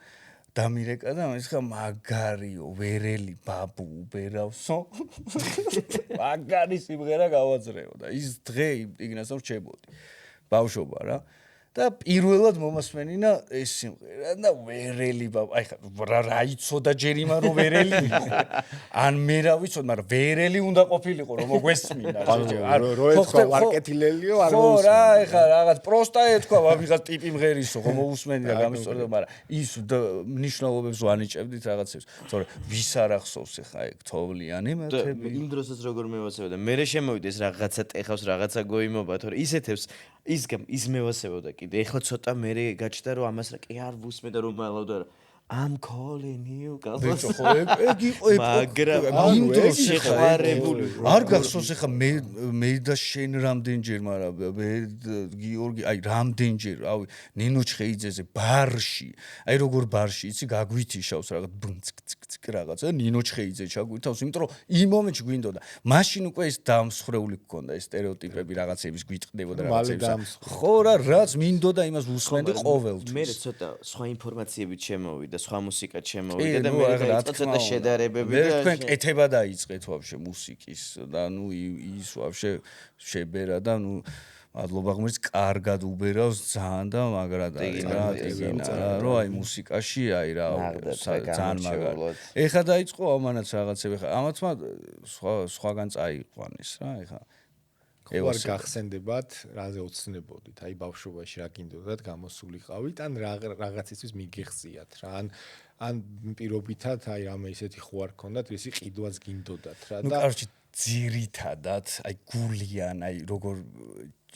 დამირეკა და ის ხა მაგარიო ვერელი ბაბუ უბერავსო მაგარი სიმღერა გავაძრეო და ის დღე ტიგინასთან რჩებოდი ბავშვობა რა და პირველად მომასმენინა ეს სიმღერა და ვერელი აი ხა რა იცოდა ჯერ იმა რომ ვერელი ან მე რა ვიცოდ მაგრამ ვერელი უნდა ყოფილიყო რომ მოგვესმინა რო ეთქვა ვარკეთილელიო არ მოусმენდა ხო რა ეხა რაღაც პროსტა ეთქვა ვიღაც ტიპი მღერისო ხო მოусმენდა გამისწორდა მაგრამ ის ნიშნულობებს ვანიჭებდით რაღაცებს თორე ვის არ ახსოვს ეხა ეგ თოვლიანი მეთები იმ დროსაც როგორ მევასებოდა მე შემოვიდა ეს რაღაცა ტეხავს რაღაცა გოიმობა თორე ისეთებს ის მევასებოდა კიდე ეხლა ცოტა მე გაჩნდა რომ ამას რა კი არ ვუსმე და რომ მალავდა I'm calling you ბიჭო ხო ეგ იყო მაგრამ იმ დროს შეხვარებული არ გახსოვს ეხა მე და შენ რამდენჯერ მაგრამ მე გიორგი აი რამდენჯერ ავი ნინო ჩხეიძეზე ბარში აი როგორ ბარში იცი გაგვითიშავს რაღაც ბუნცკ რაღაცა ნინო ჩხეიძე ჩაგვითავს იმიტომ რომ იმ მომენტში გვინდოდა მაშინ უკვე ეს დამსხრეული გქონდა ეს სტერეოტიპები რაღაცების გვიტყდებოდა რაღაცების ხო რა რაც მინდოდა იმას უსმენდი ყოველთვის მე ცოტა სხვა ინფორმაციებით შემოვიდა სხვა მუსიკა შემოვიდა და მე ცოტა შედარებები და თქვენ კეთება დაიწყეთ ვაფშე მუსიკის და ნუ ის ვაფშე შებერა და ნუ მადლობა ღმერთს კარგად უბერავს ძალიან და მაგრად არის რა ტიგინა რომ აი მუსიკაში აი რა ძალიან მაგარი ეხა დაიწყო ამანაც რაღაცები ხა ამათმა სხვაგან წაიყვანეს რა ეხა ხوار გახსენდებათ, რაზე ოცნებოდით, აი ბავშვობაში რა გინდოდათ, გამოსულიყავით, ან რაღაცისთვის მიგიხსიათ რა, ან პირობითად აი რამე ისეთი ხوار ქონდათ, ისი ყიდვაც გინდოდათ რა და კაროჩი ძირითადად აი გულიან, აი როგორ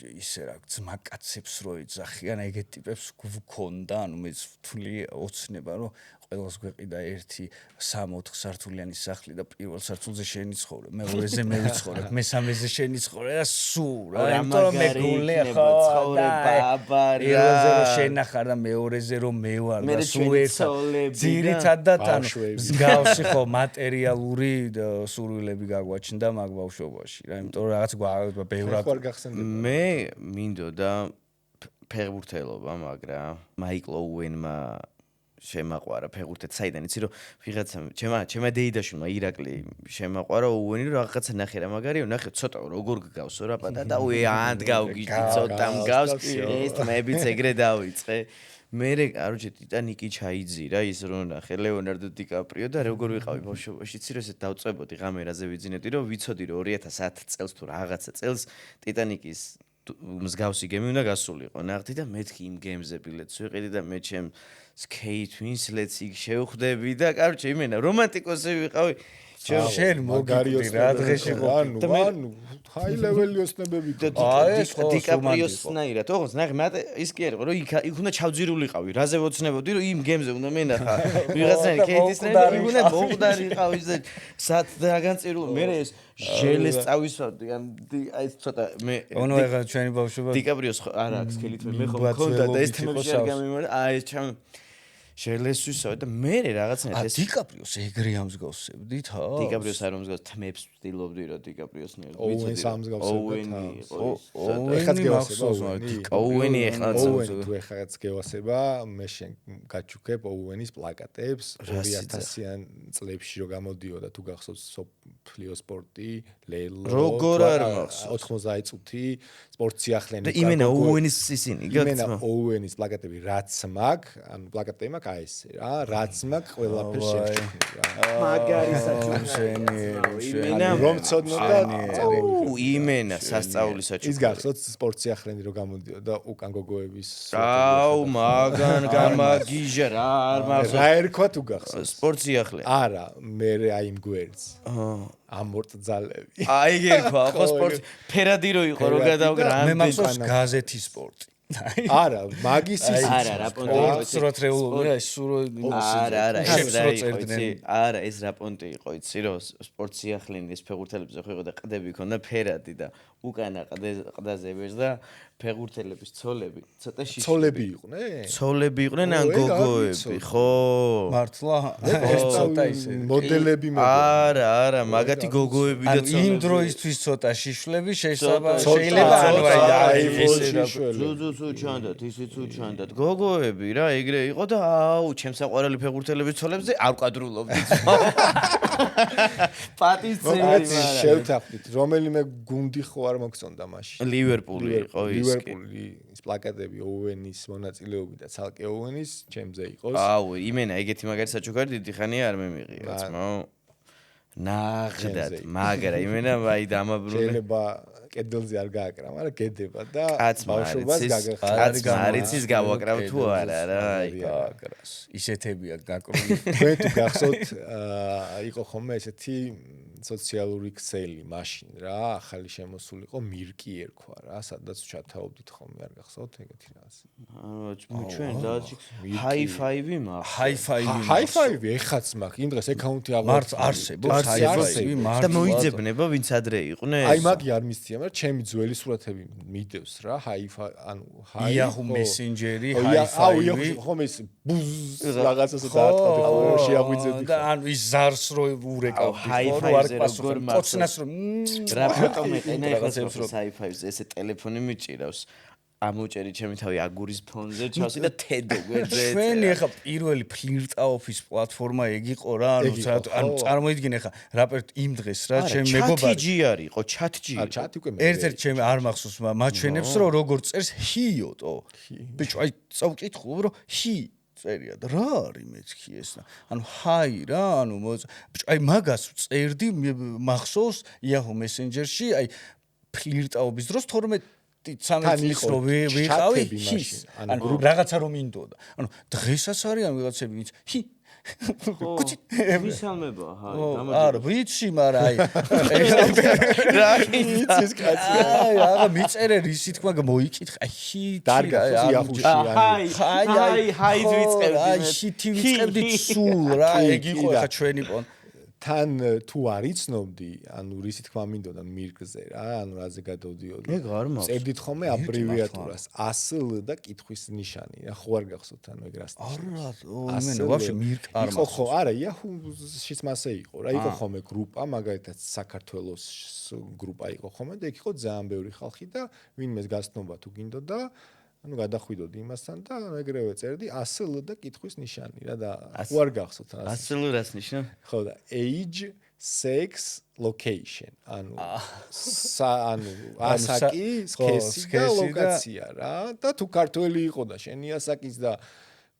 ისე რა ძმაკაცებს რო ეძახიან, აი ეგეთ ტიპებს გვქონდა, ანუ მე ვთვლი ოცნება, რომ ყველას გვეყიდა ერთი 3-4 სართულიანი სახლი და პირველ სართულზე შენი ცხოვრე, მეორეზე მე ვიცხოვრებ, მესამეზე შენი ცხოვრე და სულ რა, იმიტომ რომ მე გული ხო ცხოვრება პირველზე რომ შენახარ და მეორეზე რომ მე ვარ და სულ ერთად ძირითადად ანუ მსგავსი ხო მატერიალური სურვილები გაგვაჩნდა მაგ ბავშვობაში რა, იმიტომ რომ რაღაც ბევრად მე მინდოდა ფეხბურთელობა, მაგრამ მაიკლ ოუენმა შემაყვარა ფეხბურთით, საიდან იცი რომ ვიღაცა ჩემმა დეიდაშვილმა ირაკლი შემაყვარა ოუენი რომ რაღაცა ნახე რა მაგარია, ნახე ცოტა როგორ გგავსო რა პატატა, ან დგავგიჭი ცოტა მგავს, ეს თმებიც ეგრე დავიწყე. მერე კაროჩე ტიტანიკი ჩაიძირა ის რომ ნახე ლეონარდო დიკაპრიო და როგორ ვიყავი ბავშვობაში, იცი რომ ესე დავწვებოდი ღამერაზე ვიძინებდი რომ ვიცოდი რომ 2010 წელს თუ რაღაცა წელს ტიტანიკის მსგავსი გემი უნდა გასულიყო ნახდი და მეთქი იმ გემზე ბილეთს ვიყიდი და მე ჩემ Kate Winslet-ს იქ შევხვდები და კაროჩე იმენა რომანტიკოსი ვიყავი შენ მოგარი რა დღეში ხო ანუ high level ოსნებები დიკაპრიოსნაირად ოღონდ ნახე მე ის კი არ იყო რომ იქ უნდა ჩავძირულიყავი რაზე ვოცნებოდი რომ იმ გემზე უნდა მენახა ვიღაცანი Kate-ისნაირად იქ უნდა მოყდარიყავი და სად დაგანწირულო მე ეს ჟელეს წავისვავდი ან აი ცოტა მე ონო ეხა ჩვენი ბავშვობა დიკაპრიოს არა აქვს ხელით მე ხო მქონდა და ეს თემები არ გამიმარა აი ეს ჩამ ჟელეს ვისავ და მე რაღაცნაირად ეს დიკაპრიოს ეგრე ამსგავსებდით ჰა დიკაპრიოს არ ამსგავს თმებს ვცდილობდი რომ დიკაპრიოს ნერ ოუენს ამსგავსებდა ეხაც გევასება ოუენი ეხლაც თუ ეხაც გევასება მე შენ გაჩუქებ ოუენის პლაკატებს 2000-იან წლებში რო გამოდიოდა თუ გახსოვს სოფლიო სპორტი ლელო როგორ არ მახსოვს 90 წუთი სპორტ სიახლენი და იმენა ოუენის ისინი იმენა ოუენის პლაკატები რაც მაქვს ანუ პლაკატები მაქვს აი ესე რა რაც მაქვს ყველაფერს შევჭიქნი რა მაგარი საჭურველი იმენა რომ ცოდნოდა იმენა სასწაულის საჭურველი ის გახსოვთ სპორტ სიახლენი რო გამოდიოდა უკან გოგოების აუ მაგან გამაგიჟა რა არ მახსოვს რა ერქვა თუ გახსოვს სპორტ სიახლე არა მე აი იმ გვერდს ამორტძალები აი ერქვა ხო სპორტ ფერადი რო იყო რო გადავგრა მე მახსოვს გაზეთი სპორტი არა მაგის ის არა რა პონტი სროთრეულობია ის სურო არა ეს რა პონტი იყო იცი რომ სპორტ სიახლენის ფეხბურთელებზე ხო იყო და ყდები ქონდა ფერადი და უკანა ყდაზე ვერს და ფეხბურთელების ცოლები ცოტა შიში ცოლები იყვნენ ცოლები იყვნენ ან გოგოები ხო მართლა ეს ცოტა ისე მოდელები არა მაგათი გოგოები და ცოლები იმ დროისთვის ცოტა შიშვლები შეიძლება ანუ აი ესე რა უჩანდათ ისიც უჩანდათ გოგოები რა ეგრე იყო და აუ ჩემს საყვარელი ფეხბურთელების ცოლებზე არ ვკადრულობდით პატიცერი შევთანხმდით რომელიმე გუნდი ხო არ მოგწონდა მაშინ ლივერპული იყო ის ლივერპული ის პლაკატები ოუენის მონაწილეობით და ცალკე ოუენის ჩემზე იყოს აუ იმენა ეგეთი მაგარი საჩუქარი დიდი ხანია არ მემიღია ძმაო ნაღდად მაგრა იმენა აი დამაბრუნე შეიძლება კედელზე არ გააკრა, მაგრამ გედება და ბავშვობას გაგახსნა. მარიცის გავაკრავ თუ არა რა, გააკრას. ისეთებია გაკრული. თქვენ თუ გახსოვთ, იყო ხოლმე ესეთი სოციალური ქსელი მაშინ რა, ახალი შემოსული იყო მირკი ერქვა რა, სადაც ჩათაობდით ხოლმე, არ გახსოვთ ეგეთი რაღაც. ჩვენ დააჩი ჰაი-ფაივი მაქვს. ჰაი-ფაივი ეხაც მაქვს. იმ დღეს აკაუნტი მარც არსებობს ჰაი-ფაივი მარც. და მოიძებნება ვინც ადრე იყვნენ? აი მაგი არ მისცია, მაგრამ ჩემი ძველი სურათები მიდევს რა, ანუ Yahoo Messenger-ი, ჰაი-ფაივი. ხომ ის რაღაცასო დაატყობი ხოლმე შეაღვიძებდი. და ანუ ის ზარს რო ურეკავდი ხო, არ პასუხობ. კოცნას რომ რა ფოტო მეყენა ეხლაც ჰაი-ფაივს ესე ტელეფონი მიჭირავს. ამოჭერი ჩემი თავი აგურის ფონზე ჩავსი და თედო გვერდზე ეწერა. ჩვენი ახლა პირველი ფლირტაოფის პლატფორმა ეგ იყო რა, ანუ წარმოიდგინე ახლა რაპერტ იმ დღეს რა, ჩემი მეგობარი. ჩატიჯი არის, იყო ჩატჯი. ჩატი უკვე ერთ-ერთ ჩემი არ მახსოვს მაჩვენებს რომ როგორ წერს ჰიოტო. ბიჭო, აი წავკითხულობ რომ ჰი წერია და რა არის მეთქი ეს და ანუ ჰაი რა, ანუ ბიჭო, აი მაგას წერდი მახსოვს Yahoo Messenger-ში, აი ფლირტაობის დროს 12-13 წლის რო ვიყავი ჰის ანუ რაღაცა რომ მინდოდა ანუ დღესაც არიან ვიღაცები ვინც ჰი კუჩი ვისალმება არა ვიცი მაგრამ აი რა იცის კაცი აა მიწერე რისი თქმა მოიკითხა აი ჰი დარგა იახუში აი ვიწყებდი აი ჰითი ვიწყებდი სულ რა ეგ იყო ხა ჩვენი პონ თან თუ არ იცნობდი, ანუ რისი თქმა მინდოდა მირკზე რა, ანუ რაზე გადავდიოდი. ეგ არ მაქვს. წერდით ხოლმე აბრევიატურას ASL და კითხვის ნიშანი. რა ხო არ გახსოვთ ანუ ეგ რას ნიშნავს? არა, იმენა ვაფშე მირკ არ იყო ხო, არა, Yahoo-შიც მასე იყო რა, იყო ხოლმე გრუპა, მაგალითად საქართველოს გრუპა იყო ხოლმე და იქ იყო ძალიან ბევრი ხალხი და ვინმეს გასცნობა თუ გინდოდა ანუ გადახვიდოდი იმასთან და ეგრევე წერდი ASL და კითხვის ნიშანი რა და უარ გახსოვთ ASL რას ნიშნავს? ხო და age, sex, location. ანუ ასაკი, სქესი და ლოკაცია რა და თუ ქართველი იყო და შენი ასაკის და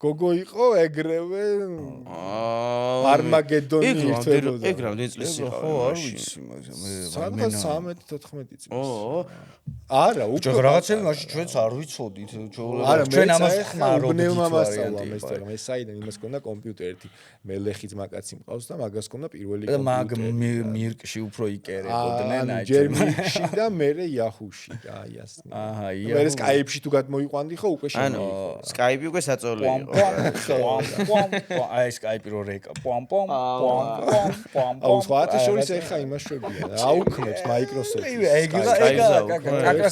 გოგო იყო ეგრევე არმაგედონი ერთვებოდა. ეგ რამდენი წლის იყო? ხო, არ ვიცი, მაგრამ მე 13-14 წლის. არა, უკვე რაღაცები მაშინ ჩვენც არ ვიცოდით, ჩვენ ამას ხმარობდით ვარიანტი. მე საიდან იმას ქონდა კომპიუტერი, მე ლეხიც მაკაცი მყავს და მაგას ქონდა პირველი კომპიუტერი. მაგ მირკში უფრო იკერებოდნენ აი ჯერ მირკში და მე Yahoo-ში რა აი ასნი. აჰა, მე Skype-ში თუ გადმოიყვანდი ხო უკვე შემოიღო. Skype უკვე საწოლი იყო. აი Skype რო რეკა პომ პომ პომ პომ აუ სხვათა შორის ეხა იმაშვებია აუქმებს Microsoft ეგ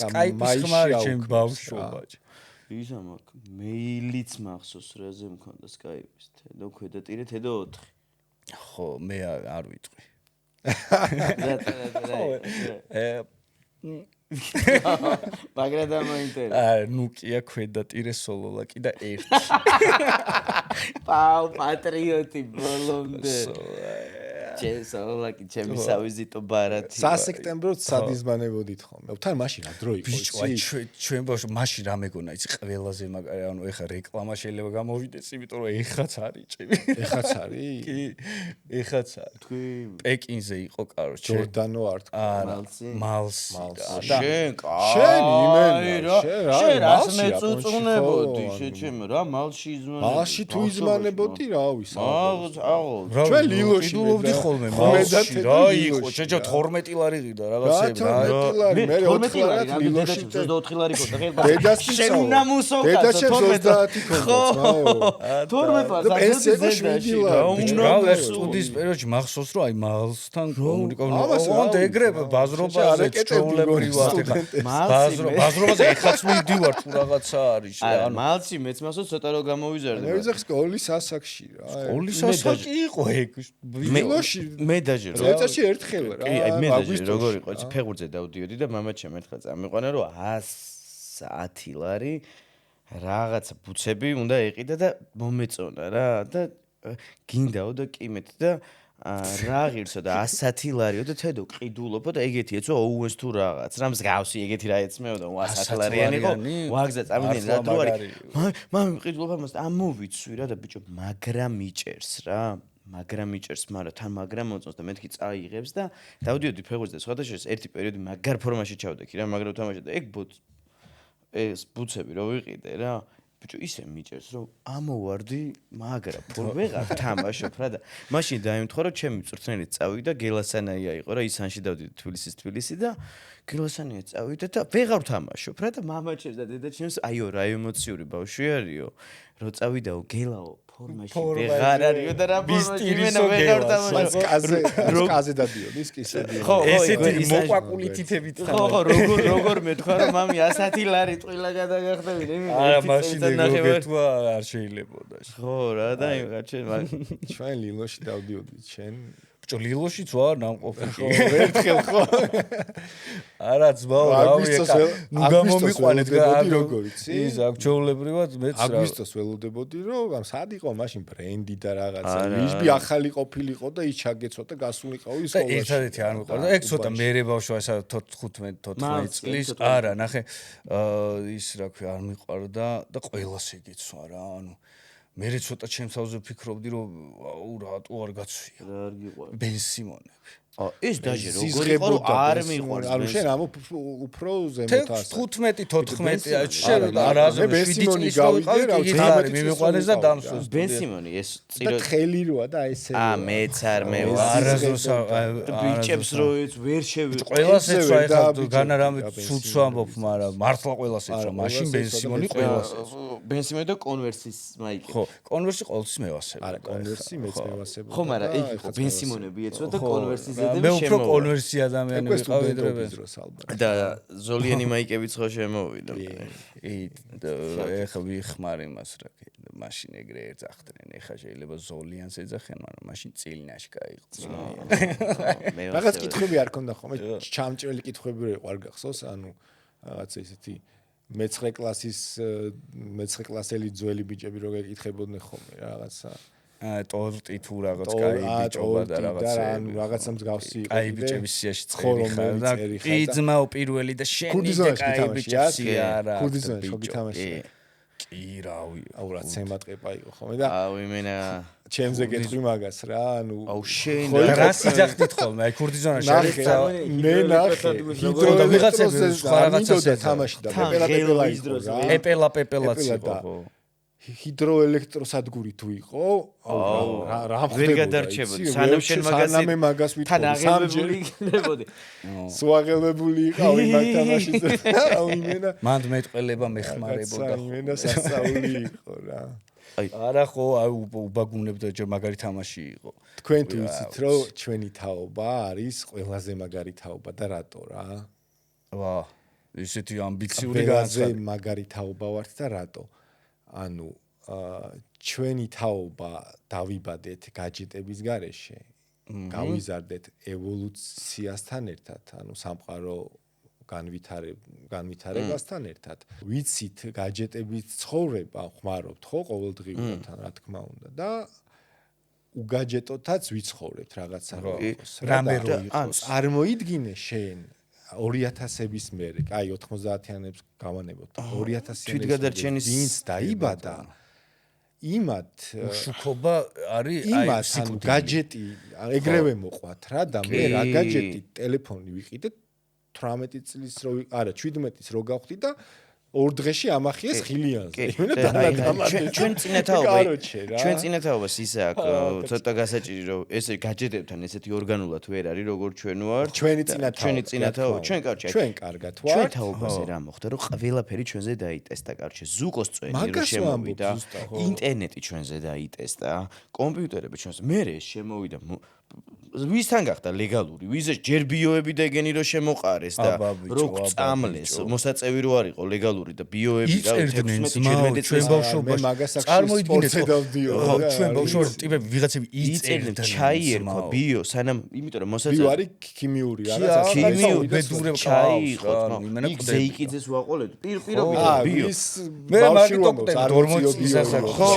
Skype-ის ხმარი ჩემ ბავშვობაში ისა მაგ მეილიც მახსოვს რაზე მქონდა Skype-ის თედო ქვედა ტირე თედო 4 ხო მე არ ვიტყვი მაგრამ მოინტერესა აა ნუკია ქვედა ტირე სოლოლაკი და 1 პაუ პატრიოტი ბოლომდე სოლოლაკი ჩემი სავიზიტო ბარათი სასექტემბროდ სადიზმანებოდით ხოლმე თან მაშინ რა დრო იყო იცი ჩვენ ბავშვ მაშინ რა მეგონა იცი ყველაზე მაგარი ანუ ეხა რეკლამა შეიძლება გამოვიდეს იმიტომ რომ ეხაც არის ჭები ეხაც არის კი ეხაც არის თქვი პეკინზე იყო კაროჩე ჯორდანო არ მალსი შენ იმენა შენ რას მეწუწუნებოდი შეჩემ რა მალში იზმანებოდი მალში თუ იზმანებოდი რა ვისა აუ ჩვენ ლილოში ვიდულობდი ხოლმე მალში რა იყო შეჯო 12 ლარი ღირდა რაღაცები რა მე 4 ლარი ლილოში 24 ლარი ქონდა დედასი შენ უნდა მუსო დედაშე 30 ქონდა 12 ლარი პენსიები 7 ლარი რა სტუდიის პერიოდში მახსოვს რომ აი მალსთან კომუნიკაცია ეგრე ბაზრობაზე ჩვეულებრივად ეხა ბაზრობაზე ეხაც მივდივარ თუ რაღაცა არის ანუ მალში მეც მახსოვს ცოტა რომ გამოვიზარდე მე ვიზახ სკოლის ასაკში რა სკოლის ასაკი იყო ეგ ლილოში მე დაჟე რა წელიწადში ერთხელ რა კი აი მე დაჟე როგორ იყო იცი ფეხბურთზე დავდიოდი და მამა ჩემ ერთხელ წამიყვანა რომ 110 ლარი რაღაცა ბუცები უნდა ეყიდა და მომეწონა რა და გინდაო და კიმეთ და რა ღირსო და 110 ლარიო და თედო ყიდულობო და ეგეთი ეცო ოუეს თუ რაღაც რა მსგავსი ეგეთი რა ეცმეოდა 100 ლარიანი იყო ვაგზა წამიდნენ რა თუ არის მამი ყიდულობა მას ამოვიცვი რა და ბიჭო მაგრამ მიჭერს რა მაგრამ მიჭერს მაგრამ თან მაგრამ მოწონს და მეთქი წაიღებს და დავდიოდი ფეხბურთზე სხვათა შორის ერთი პერიოდი მაგარ ფორმაში ჩავდექი რა მაგრამ თამაში და ეგ ეს ბუცები რო ვიყიდე რა ბიჭო ისე მიჭერს რომ ამოვარდი მაგრამ ვეღარ თამაშობ რა და მაშინ დაიმთხო რომ ჩემი წვრთნელი წავიდა გელასანაია იყო რა ისანში დავდიოდი თბილისი და გელასანაია წავიდა და ვეღარ თამაშობ რა და მამა ჩემს და დედა ჩემს აიო რა ემოციური ბავშვი არისო რო წავიდაო გელაო ფორმაში ვეღარ არისო და რა ბისტირისო ვეღარ თამაშობ კაზე დადიოდი ის კისები ესეთი მოყვაკული თითებით ხო როგორ მეთქვა რომ მამი 110 ლარი ტყილა გადაგახდები არა მაშინ ეგრეთვა არ შეიძლებოდა ხო რა და ჩვენ ლილოში დავდიოდით შენ ბიჭო ლილოშიც ვარ ნამყოფი ერთხელ ხო არა ძმაო რავი ნუ გამომიყვანეთ როგორ იცი ის აქჩეულებრივად მეც რა აგვისტოს ველოდებოდი რომ სად იყო მაშინ ბრენდი და რაღაცა ლიშბი ახალი ყოფილიყო და ის ჩაგეცვა და გასულიყავი სკოლაში და ერთადერთი არ მიყვარდა ეგ ცოტა მერე ბავშვი ესა 15-14 წლის არა ნახე ის რა ქვია არ მიყვარდა და ყველას ეგეცვა რა ანუ მე ცოტა ჩემს თავზე ვფიქრობდი რომ აუ რატო არ გაცვია რა არ გიყვარდა ბენ სიმონები ეს დაჟე როგორ იყო რომ არ მიყვარს ანუ შენ ამ უფრო ზემოთ ასა 15-14 შენ არაზე 7 წლის რო ვიყავი იგი არის მიმიყვანეს და დამსვენს ბენ სიმონი ეს და ხელი როა და ესე მეც არ მე არაზოს ბიჭებს რო ეს ვერ შევი ყველას ეცვა ეხლა განარამე ცუცს ვამბობ მაგრამ მართლა ყველას ეცვა მაშინ ბენ სიმონი ყველას ბენ სიმონი და კონვერსის მაიკი ხო კონვერსი ყოველთვის მევასება არა კონვერსი მეც მევასება ხო მაგრამ იქ იყო ბენ სიმონები ეცვა და კონვერსის მე უფრო კონვერსი ადამიანი ვიყავი და ზოლიანი მაიკებიც ხო შემოვიდა ეხა ვიხმარ იმას რა მაშინ ეგრე ეძახდნენ ეხა შეიძლება ზოლიანს ეძახენ მაგრამ მაშინ წილნაში გაიყო რაღაც კითხვები არ ქონდა ხოლმე ჩამჭრელი კითხვები რო იყო არ გახსოვს ანუ რაღაც ესეთი მე-9 კლასელი ძველი ბიჭები რო გეკითხებოდნენ ხოლმე რაღაცა ტორტი თუ რაღაც კაი ბიჭობა და რაღაცა ანუ რაღაცა მსგავსი იყო კაი ბიჭების სიაში წერი ხარ და პიძმაო პირველი და შენი და კაი ბიჭები არა ქურდიზონში ხო გითამაშია კი რავი აუ რა ცემატყეპა იყო ხოლმე და აუ იმენა ჩემზე გეტყვი მაგას რა ანუ აუ შენ რა სიძახდით ხოლმე აი ქურდიზონაში მე ნახე ვიღაცები სხვა რაღაცას თამაში და პეპელაც იყო ხო ჰიდროელექტროსადგური თუ იყო აუ რა ვერ გადარჩებოდი სანამ შენ მაგას ვითხოვდი სამჯერ იქნებოდი სვაღელებული იყავ იმ თამაშზე აუ იმენა მანდ მეტყველება მეხმარებოდა იმენა სასწაული იყო რა არა ხო აი უბაგუნებდა ჯერ მაგარი თამაში იყო თქვენ თუ იცით რომ ჩვენი თაობა არის ყველაზე მაგარი თაობა და რატო რა ვა ისეთი ამბიციური განაცხადი მაგარი თაობა ვართ და რატო ანუ ჩვენი თაობა დავიბადეთ გაჯეტების გარეშე გავიზარდეთ ევოლუციასთან ერთად ანუ სამყარო განვითარებასთან ერთად ვიცით გაჯეტების ცხოვრება ხმარობთ ხო ყოველდღიურად რა თქმა უნდა და უგაჯეტოთაც ვიცხოვრებთ რაღაცა რამე რო იყოს წარმოიდგინე შენ 2000-ების მერე, აი 90-იანებს გავანებოთ. 2000-იანებს ვინც დაიბადა, იმათ შუქობა არის აი ანუ გაჯეტი ეგრევე მოყვათ რა და მე რა გაჯეტი ტელეფონი ვიყიდე 18 წლის რო არა 17-ის რო გავხდი და 2 დღეში ამახიეს ხილიანზე. ჩვენ წინათაობას ისე აქვს ცოტა გასაჭირი რომ ესე გაჯეტებთან ესეთი ორგანულად ვერ არის როგორ ჩვენ ვართ. ჩვენი წინათაობა. ჩვენ კარგად ვართ. ჩვენ თაობაზე რა მოხდა რომ ყველაფერი ჩვენზე დაიტესტა კარგად. ზუკოს წვენი რო შემოვიდა. ინტერნეტი ჩვენზე დაიტესტა. კომპიუტერები ჩვენზე. მე ეს შემოვიდა ვისთან გახდა ლეგალური, ვიზა ჯერ ბიოები და ეგენი რო შემოყარეს და რო წამლეს, მოსაწევი რო არ იყო ლეგალური და ბიოები და 16-17 ჩვენ ბავშვობაში წარმოიდგინეთ ჩვენ ბავშვობაში ტიპები ვიღაცები იწერდნენ ჩაიერქვა ბიო, სანამ იმიტომ რომ მოსაწევი ბიო არის ქიმიური რაღაცა ქიმიური ბედურებ ჩაიყო, იმენა ზეიკიძეს ვაყოლეთ პირობითად ბიო მე მაგიტოკტები 40 წლისასაკ ხო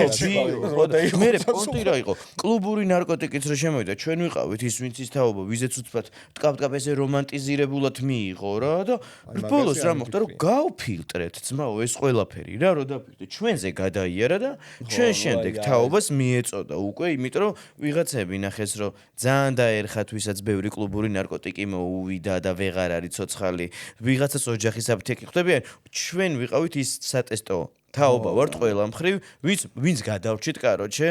მე პონტი რა იყო კლუბური ნარკოტიკიც რო შემოვიდა ჩვენ ვიყავით ის ვინც ის თაობა ვიზეც უცბად ტკაპ-ტკაპ ესე რომანტიზირებულად მიიღო რა და ბოლოს რა მოხდა რომ გავფილტრეთ ძმაო ეს ყველაფერი რა რო დაფიქრდე ჩვენზე გადაიარა და ჩვენ შემდეგ თაობას მიეწოდა უკვე იმიტომ რომ ვიღაცები ნახეს რომ ძალიან დაერხათ ვისაც ბევრი კლუბური ნარკოტიკი მოუვიდა და ვეღარ არის ცოცხალი ვიღაცას ოჯახის აფთიაქი ხვდებიან ჩვენ ვიყავით ის სატესტო თაობა ვართ ყველა მხრივ ვინც გადავრჩით კაროჩე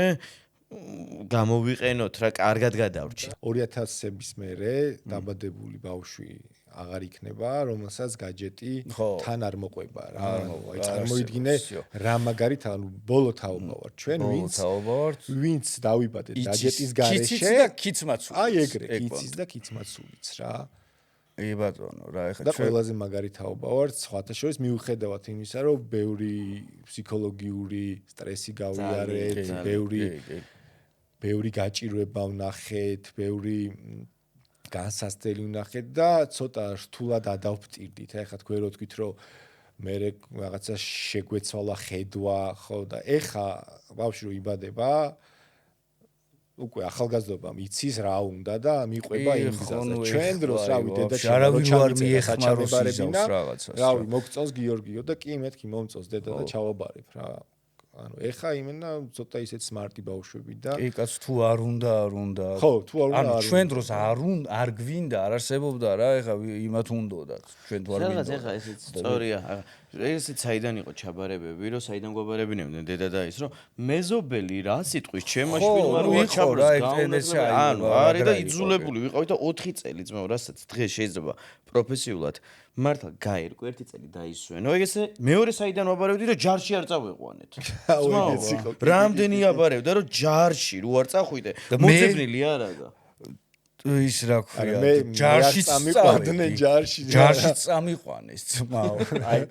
გამოვიყენოთ რა კარგად გადავრჩით 2000-ების მერე დაბადებული ბავშვი აღარ იქნება რომელსაც გაჯეტი თან არ მოყვება რა აი წარმოიდგინე რა მაგარით ანუ ბოლო თაობა ვარ ჩვენ ვინც დავიბადეთ გაჯეტის გარეშე კიციც და კიცმაცულიც აი ეგრე კიციც და კიცმაცულიც რა ი ბატონო რა ეხლა და ყველაზე მაგარი თაობა ვარ სხვათა შორის მიუხედავად იმისა რომ ბევრი ფსიქოლოგიური სტრესი გავიარეთ ბევრი გაჭირვება ვნახეთ ბევრი განსასწრელი ვნახეთ და ცოტა რთულად ადავპტირდით ეხლა თქვენ რო თქვით რომ მე რაღაცა შეგვეცვალა ხედვა ხო და ეხა ბავშვი რო იბადება უკვე ახალგაზრდობამ იცის რა უნდა და მიყვება იმ გზაზე. ჩვენ დროს რავი დედაჩემ რო ჩამეყარებინა, რავი მოგწონს გიორგიო და კი მეთქი მომწონს დედა და ჩავაბარებ რა. ანუ ეხა იმენა ცოტა ისეთ სმარტი ბავშვები და კი კაც თუ არ უნდა ხო თუ არ უნდა ანუ ჩვენ დროს არ გვინდა არ არსებობდა რა ეხა იმათ უნდათ ჩვენ თუ არ რაღაც გვინდა ეხა ესეც სწორია ესეც საიდან იყო ჩაბარებები რომ საიდან გვაბარებინებდნენ დედა და ის რომ მეზობელი რა სიტყვის ჩემაშვილმა რო აჩაბროს ანუ არის და იძულებული ვიყავი და 4 წელი ძმაო რასაც დღეს შეიძლება პროფესიულად მართლა გაერკვე 1 წელი დაისვენო ეგესე მეორე საიდან ვაბარებდი რომ ჯარში არ წავეყვანეთ ძმაო რამდენი აბარებდა რომ ჯარში რო არ წახვიდე მოძებნილი არაა ის რა ქვია ჯარში წამიყვანდნენ ჯარში წამიყვანეს ძმაო აი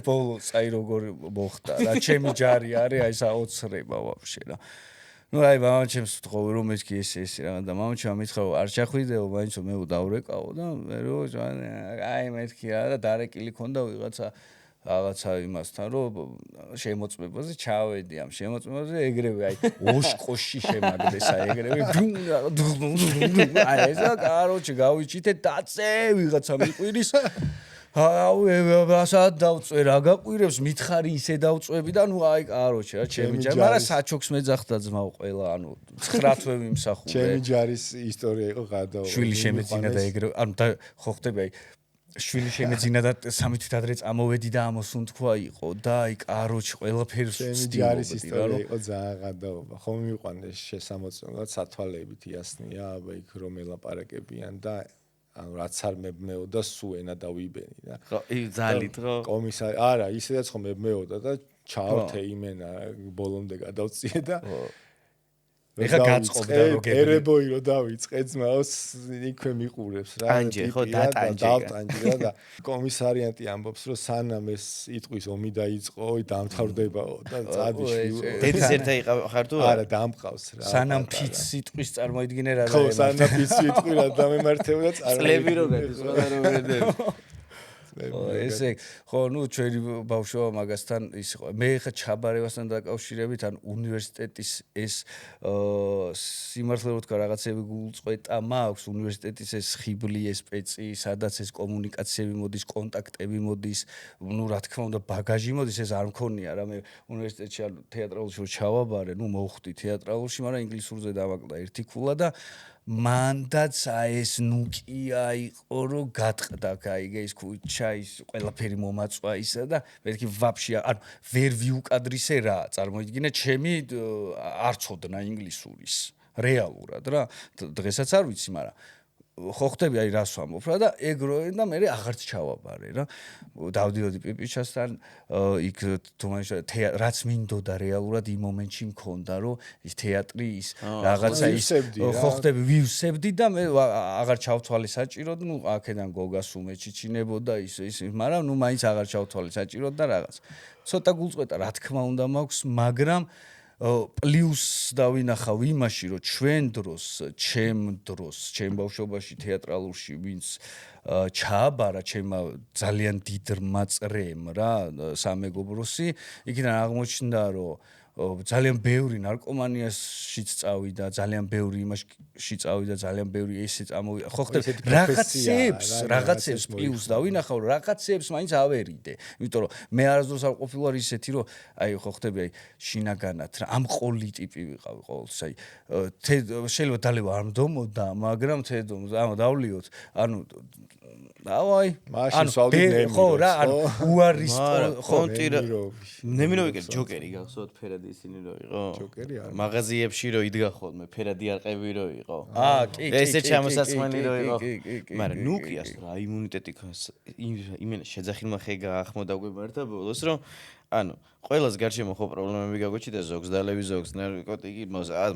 ბოლოს აი როგორ მოხდა რა ჩემი ჯარი არის აი საოცრება ვაფშე რა ну აი მამაჩემს ვთხოვე რომ ეს კი ეს რა და მამაჩემ მითხრა რომ არ ჩახვიდეო მაინც მე დავრეკაო და მე რომ აი მეთქი რა და დარეკილი ქონდა რაღაცა იმასთან რომ შემოწმებაზე ჩავედი ამ შემოწმებაზე ეგრევე აი ოშკოში შემაგდეს აი ეგრევე აი ესა კაროჩი გავიჩიტე დაწე ვიღაცა მიყვირის ასად დავწვე რა გაყვირებს მითხარი ისე დავწვევი და ნუ აი კაროჩი რა ჩემი ჯარი მაგრამ საჩოქს მეძახდა ძმაო ყველა ანუ 9 თვე მიმსახურე ჩემი ჯარის ისტორია იყო გადავა შვილი შემეძინა და ეგრევე ანუ და ხო ხდები აი შვილი შემეძინა და 3 თვით ადრე წამოვედი და ამოსუნთქვა იყო და აი კაროჩი ყველაფერს ვცდილობდი ჯარის ისტორია იყო ძალიან გადაობა ხომ მიყვანეს შესამოწმებლად სათვალეებით იასნია აბა იქ რომ ელაპარაკებიან და ანუ რაც არ მებმეოდა სულ ენა დავიბენი რა ხო ძალით ხო კომისარი არა ისედაც ხომ მებმეოდა და ჩავრთე იმენა ბოლომდე გადავწიე და ეხა გაწყობდა რომ გები ერებოი რომ დავიწყე ძმაოს იქვე მიყურებს რა ტანჯე ხო დატანჯე და კომისარიანტი ამბობს რომ სანამ ეს იტყვის ომი დაიწყო დამთავრდებაო და წადიშვილო დედის ერთად იყავ ხარ თუ არა დამყავს რა სანამ ფიც სიტყვის წარმოიდგინე რა ხო სანამ ფიც სიტყვი რა დამემართებოდა წლები რო გადის ყველა რო ვერდები ესე ხო ნუ ჩვენი ბავშვობა მაგასთან ის იყო მე ხა ჩაბარებასთან დაკავშირებით ან უნივერსიტეტის ეს სიმართლე რო თქვა რაღაცები გულწყვეტა მაქვს უნივერსიტეტის ეს ხიბლი ეს პეცი სადაც ეს კომუნიკაციები მოდის კონტაქტები მოდის ნუ რა თქმა უნდა ბაგაჟი მოდის ეს არ მქონია რა მე უნივერსიტეტში ან თეატრალურში რო ჩავაბარე ნუ მოვხვდი თეატრალურში მაგრამ ინგლისურზე დავაკლდა ერთი ქულა და მანდაც ეს ნუკია იყო რომ გატყდა გაიგე ის ქუჩა ის ყველაფერი მომაწვა ისა და მეთქი ვაფშე ანუ ვერ ვიუკადრისე რა წარმოიდგინე ჩემი არ ცოდნა ინგლისურის რეალურად რა დღესაც არ ვიცი მაგრამ ხო ხდები აი რას ვამბობ რა და ეგროვე და მე აღარც ჩავაბარე რა დავდიოდი პიპიჩასთან იქ თუმცა რაც მინდოდა რეალურად იმ მომენტში მქონდა რომ ის თეატრი ის რაღაცა ის ხო ხდები ვივსებდი და მე აღარ ჩავთვალე საჭიროდ ნუ აქედან გოგას უმეჩიჩინებოდა ის მაგრამ ნუ მაინც აღარ ჩავთვალე საჭიროდ და რაღაც ცოტა გულწყვეტა რა თქმა უნდა მაქვს მაგრამ პლუს დავინახავ იმაში რომ ჩვენ დროს ჩემ ბავშვობაში თეატრალურში ვინც ჩააბარა ჩემმა ძალიან დიდ რმაწრემ რა სამეგობროსი იქიდან აღმოჩნდა რომ ძალიან ბევრი ნარკომანიაშიც წავიდა ძალიან ბევრი იმაში წავიდა ძალიან ბევრი ესე წამოვიდა ხო ხდები რაღაცებს პლუს დავინახავ რომ რაღაცებს მაინც ავერიდე იმიტომ რომ მე არასდროს არ ყოფილვარ ისეთი რომ აი ხო ხდები აი შინაგანად რა ამ ყოლი ტიპი ვიყავი ყოველთვის აი შეიძლება დალევა არ მდომოდა მაგრამ დავლიოთ ანუ დავაი მაშინ სვავდით ნემირო ხო რა ანუ უარის ხო ნემიროვი ჯოკერი გახსოვთ ფერადი ისინი რო იყო ჯოკერი არა მაღაზიებში რო იდგა ხოლმე ფერადი არყევი რო იყო კი ესე ჩამოსასმელი რო იყო მაგრამ ნუკიას რა იმუნიტეტი იმენა შეძახილმა ხე გაახმოდა გვემართა ბოლოს რომ ანუ ყველას გარშემო ხო პრობლემები გაგოჩიდა ზოგს დალევი ზოგს ნარკოტიკი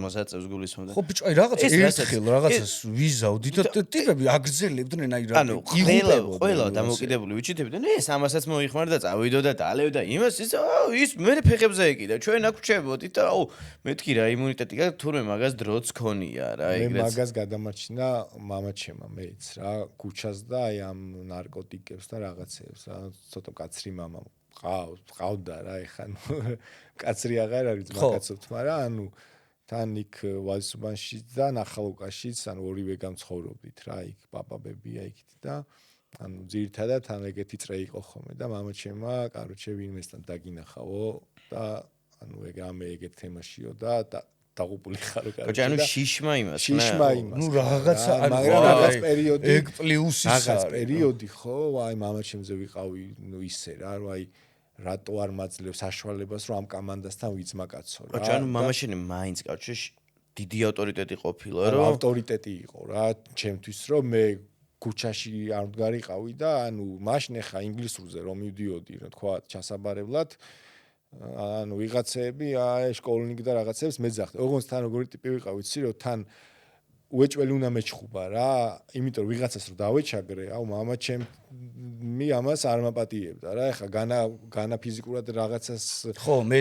მოსაწევს გულისხმობდა ხო ბიჭო აი რაღაცა ერთხელ რაღაცას ვიზავდი და ტიპები აგრძელებდნენ აი რა ანუ ყველა დამოკიდებული ვიჩიტებდნენ ეს ამასაც მოიხმარდა წავიდოდა დალევდა იმას ის მე ფეხებზე ეკიდა ჩვენ აქ ვჩებოდით და აუ მეთქი რა იმუნიტეტი გაქვს თურმე მაგას დროც ქონია რა ეგრეც მე მაგას გადამარჩინა მამაჩემა მეც რა ქუჩას და აი ამ ნარკოტიკებს და რაღაცებს რა ცოტა კაცრი მამა ყავდა რა ეხა კაცრი აღარ არის მაგაცობთ მაგრამ ანუ თან იქ ვაზისუბანში და ნახალუკაშიც ანუ ორივე გამცხოვრობდით რა იქ პაპაბებია იქით და ანუ ძირითადად თან ეგეთი წრე იყო ხოლმე და მამაჩემა კაროჩე ვინმესთან დაგინახავო და ანუ ეგეთ თემაშიო და დაღუპული ხარო კარგი. კოჭი, ანუ შიშმა იმას, შიშმა იმას. ნუ რაღაცა მაგრამ რაღაც პერიოდი ეგ პლუსი რაღაც პერიოდი ხო, აი მამაჩემზე ვიყავი, ნუ ისე რა, რომ აი რატო არ მაძლევს საშუალებას რომ ამ კომანდასთან ვიძმა კაცო რა. კოჭი, ანუ მამაშენი მაინც კავშირში დიდი ავტორიტეტი ყოფილა, რომ ავტორიტეტი იყო რა, ჩემთვის რომ მე ქუჩაში არ მდგარიყავი და ანუ მაშინ ხა ინგლისურზე რომ მივდიოდი, რა თქვა, ჩასაბარებლად ანუ ვიღაცები შკოლნიკ და რაღაცებს მეძახდა. ოღონდ თან როგორი ტიპი ვიყავ, ვიცი რომ თან უეჭველი უნდა მეჩხუბა რა, იმიტომ რომ ვიღაცას რომ დავეჩაგრე, აუ მამა ჩემი ამას არ მაპატიებდა რა. ეხა განა ფიზიკურად რაღაცას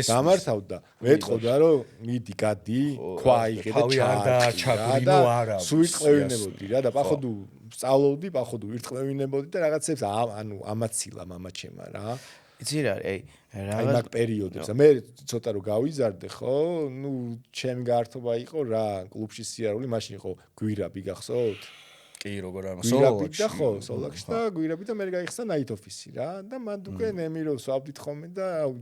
დამართავდა. მეტყოდა რომ მიდი გადი, ქვა აიღე და ჩაჩაგრინო არა. სულ ვიტყევინებოდი რა და პახოდუ სწავლობდი, პახოდუ ვიტყევინებოდი და რაღაცებს ანუ ამაცილა მამა ჩემა რა. იცი რა, აი რაღაც პერიოდებს. მე ცოტა რომ გავიზარდე, ხო? ნუ ჩემი გართობა იყო რა, კლუბში სიარული, მაშინ იყო გვირაბი, გახსოვთ? კი, როგორ არ გვირაბი და ხო, სოლაქში და გვირაბი და მე გაიხსნა night office-ი რა და მანდ უკვე ნემიროს ვავდით ხოლმე და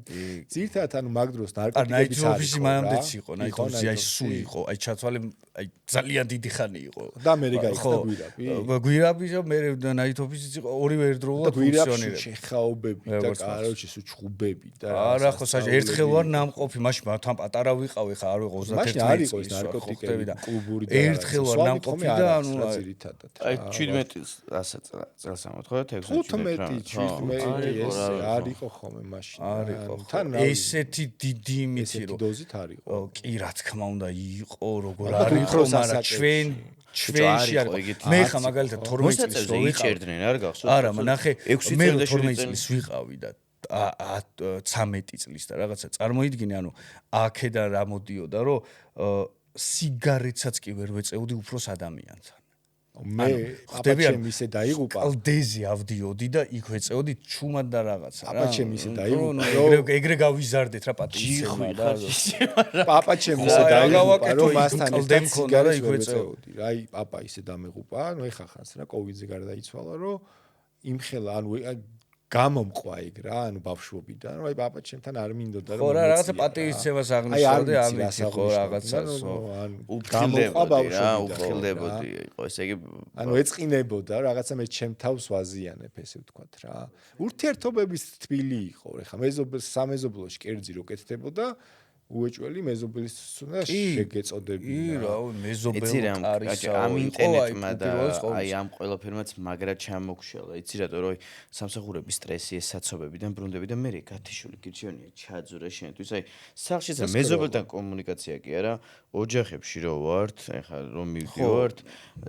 ძირთად ანუ მაგ დროს ნარკოტიკების night office-ი მანამდეც იყო, night office-ი აი სუ იყო, აი ჩათვალე აი ძალიან დიდი ხანი იყო. და მე გაიხსნა გვირაბი. გვირაბი და მე night office-იც იყო ორივე ერთდროულად ფუნქციონირებდა. შეხაობები და კაროჩი სუ ჩხუბები და არა ხო, ერთხელ ვარ ნამყოფი, მაშინ თან პატარა ვიყავი ხა, არ ვიყო 31 წელი. მაშინ არ იყო ეს ნარკოტიკები და კლუბური და ერთხელ ვარ ნამყოფი და ანუ აი 17 ასე წელს ამოთხოვა 15-17 ეს არ იყო ხოლმე მაშინ. არ იყო. თან ესეთი დიდი იმითი რომ დოზით არ იყო. კი, რა თქმა უნდა იყო, როგორ არ იყო, მაგრამ ჩვენში არ იყო. მე ხა მაგალითად 12 წელს რო ვიჭერდნენ, არ გახსოვთ? არა, ნახე, მე 12 წელს ვიყავი და 13 წლის და რაღაცა წარმოიდგინე, ანუ აქედან რა მოდიოდა, რომ სიგარეტსაც კი ვერ ვეწეოდი უფროს ადამიანთან. მე აპაჩემ ისე დაიღუპა. კლდეზე ავდიოდი და იქ ვეწეოდი ჩუმად და რაღაცა რა. აპაჩემ ისე დაიღუპა. ეგრე გავიზარდეთ რა პატივისცემა და აპაჩემ ისე დაიღუპა, რომ მასთან ერთად სიგარეტს ვეწეოდი. აი პაპა ისე დამეღუპა, ანუ ეხა ხანს რა კოვიდზე გარდაიცვალა, რომ იმხელა ანუ გამომყვა ეგ რა, ანუ ბავშვობიდან, რომ აი პაპა ჩემთან არ მინდოდა რომ ხო რა, რაღაცა პატივისცემას აღნიშნავდი, ამით ხო რაღაცას, უფხილდებოდი რა, უფხილდებოდი, იყო ესე იგი, ანუ ეწყინებოდა, რაღაცა მე ჩემ თავს ვაზიანებ, ესე ვთქვათ რა. ურთიერთობების თბილი იყო, ეხა სამეზობლოში კერძი რო კეთდებოდა, უეჭველი მეზობლის უნდა შეგეწოდებინა. რა, მეზობელი კარისა. ამ ინტერნეტმა და აი ამ ყველაფერმაც მაგრა ჩამოგშალა. იცი რატო, რომ სამსახურების სტრესი, ეს საცობებიდან ბრუნდები და მე გათიშული გირჩევნია ჩაძურა შენთვის. აი სახლშიც მეზობელთან კომუნიკაცია კი არა, ოჯახებში რო ვართ, ეხლა რომ მივდივართ,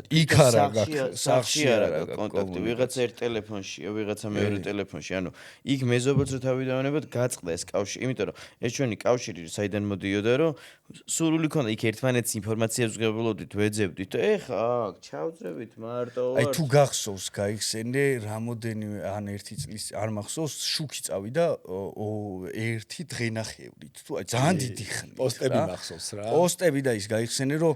იქ არა გაქვს, სახლში არა გაქვს კონტაქტი, ვიღაცა ერთ ტელეფონშია, ვიღაცა მეორე ტელეფონში. ანუ იქ მეზობელს რო თავი დავანებოთ, გაწყდა ეს კავშირი, იმიტომ რომ ეს ჩვენი კავშირი საიდან მოდიოდა, რომ სურვილი ქონდა იქ ერთმანეთის ინფორმაციას ვღებულობდით, ვეძებდით და ეხა აქ ჩავძრებით მარტო ვარ. აი თუ გახსოვს, გაიხსენე რამოდენიმე ან ერთი წლის არ მახსოვს, შუქი წავიდა ერთი დღენახევრით. თუ აი ძალიან დიდი ხნით. პოსტები მახსოვს რა. პოსტები და ის გაიხსენე, რომ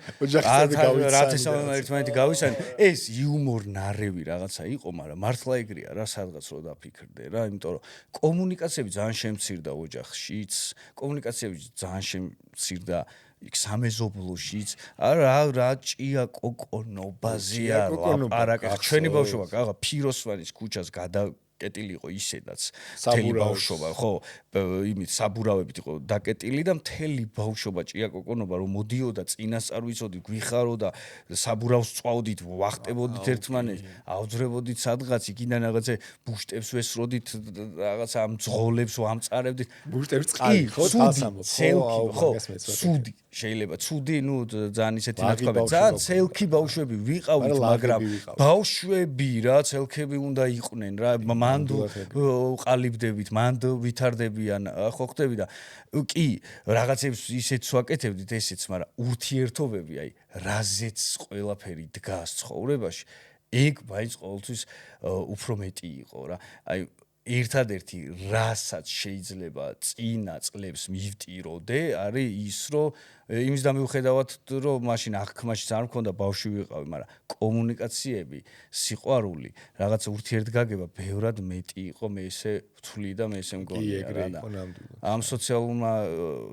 ერთმანეთი გავისანი, ეს იუმორ ნარევი რაღაცა იყო, მაგრამ მართლა ეგრეა რა, სადღაც რო დაფიქრდე რა, იმიტომ რომ კომუნიკაციები ძალიან შემცირდა ოჯახშიც, კომუნიკაციები ძალიან შემცირდა იქ სამეზობლოშიც, რა ჭია კოკონობაზია ლაპარაკი. ჩვენი ბავშვობა კაღა ფიროსვანის ქუჩას გადაკეტილი იყო ისედაც. მთელი ბავშვობა, ხო, იმით საბურავებით იყო დაკეტილი და მთელი ბავშვობა ჭია კოკონობა რომ მოდიოდა წინასწარ ვიცოდი, გვიხარო და საბურავს წვავდით, ვახტებოდით ერთმანეთს, ავძრებოდით სადღაც, იქიდან რაღაცა ბუშტებს ვესროდით, რაღაცა ამ ძღოლებს ვამწარებდით. ბუშტებს წყალი ხო თასამო, ხო, სუდი შეიძლება ცუდი, ნუ ძალიან ისეთი ნათქვამი, ძალიან ცელქი ბავშვები ვიყავით, მაგრამ ბავშვები რა, ცელქები უნდა იყვნენ რა, მანდ ყალიბდებით, მანდ ვითარდებიან, ხო ხდები და კი, რაღაცებს ისეც ვაკეთებდით ესეც, მაგრამ ურთიერთობები, აი, რაზეც ყველაფერი დგას ცხოვრებაში, ეგ მაინც ყოველთვის უფრო მეტი იყო რა. აი ერთადერთი რასაც შეიძლება წინა წლებს მივტიროდე არის ის რომ იმის და მიუხედავად რომ მაშინ აღქმაშიც არ მქონდა ბავშვი ვიყავი მაგრამ კომუნიკაციები სიყვარული რაღაც ურთიერთგაგება ბევრად მეტი იყო მე ესე ვთვლი და მე ესე მგონია რა და ამ სოციალურმა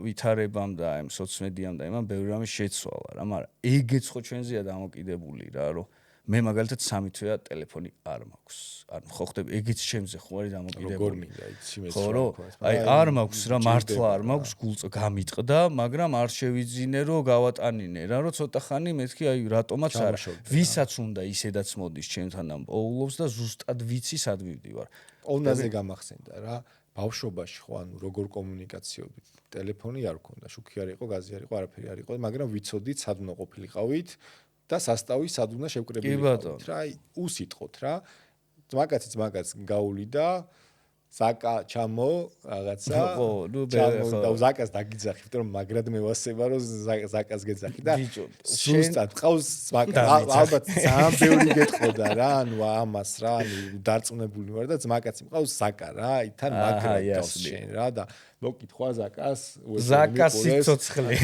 ვითარებამ და ამ სოციმედიამ და იმან ბევრი რამე შეცვალა რა მაგრამ ეგეც ხო ჩვენზეა დამოკიდებული რა რომ მე მაგალითად 3 თვეა ტელეფონი არ მაქვს. ანუ ხო ხდები, ეგეც ჩემზე ხო არის დამოკიდებული. ხო რომ აი არ მაქვს რა მართლა არ მაქვს გულწ გამიტყდა, მაგრამ არ შევიძინე რომ გავატანინე რა, რომ ცოტა ხანი მეთქი აი რატომაც არა. ვისაც უნდა ისედაც მოდის ჩემთან და პოულობს და ზუსტად ვიცი სად ვივდივარ. პოვნაზე გამახსენდა რა. ბავშვობაში ხო ანუ როგორ კომუნიკაციობით ტელეფონი არ გქონდა, შუქი არ იყო, გაზი არ იყო, არაფერი არ იყო, მაგრამ ვიცოდით სად უნდა ყოფილიყავით. და სასტავი სად უნდა შევკრებილიყავით რა, აი უსიტყოთ რა. ძმაკაც გაუვლიდა, ზაკა ჩამო რაღაცა. ხო, ნუ და ზაკას დაგიძახი, იმიტომ რომ მაგრად მევასება რომ ზაკას გეძახი და ზუსტად ყავს ზაკა. ალბათ ძალიან ბევრი გეტყოდა რა, ანუ ამას რა, ანუ დარწმუნებული ვარ და ძმაკაც მყავს ზაკა რა, აი თან მაგრად გავს შენ რა და მოკითხვა ზაკას სიცოცხლე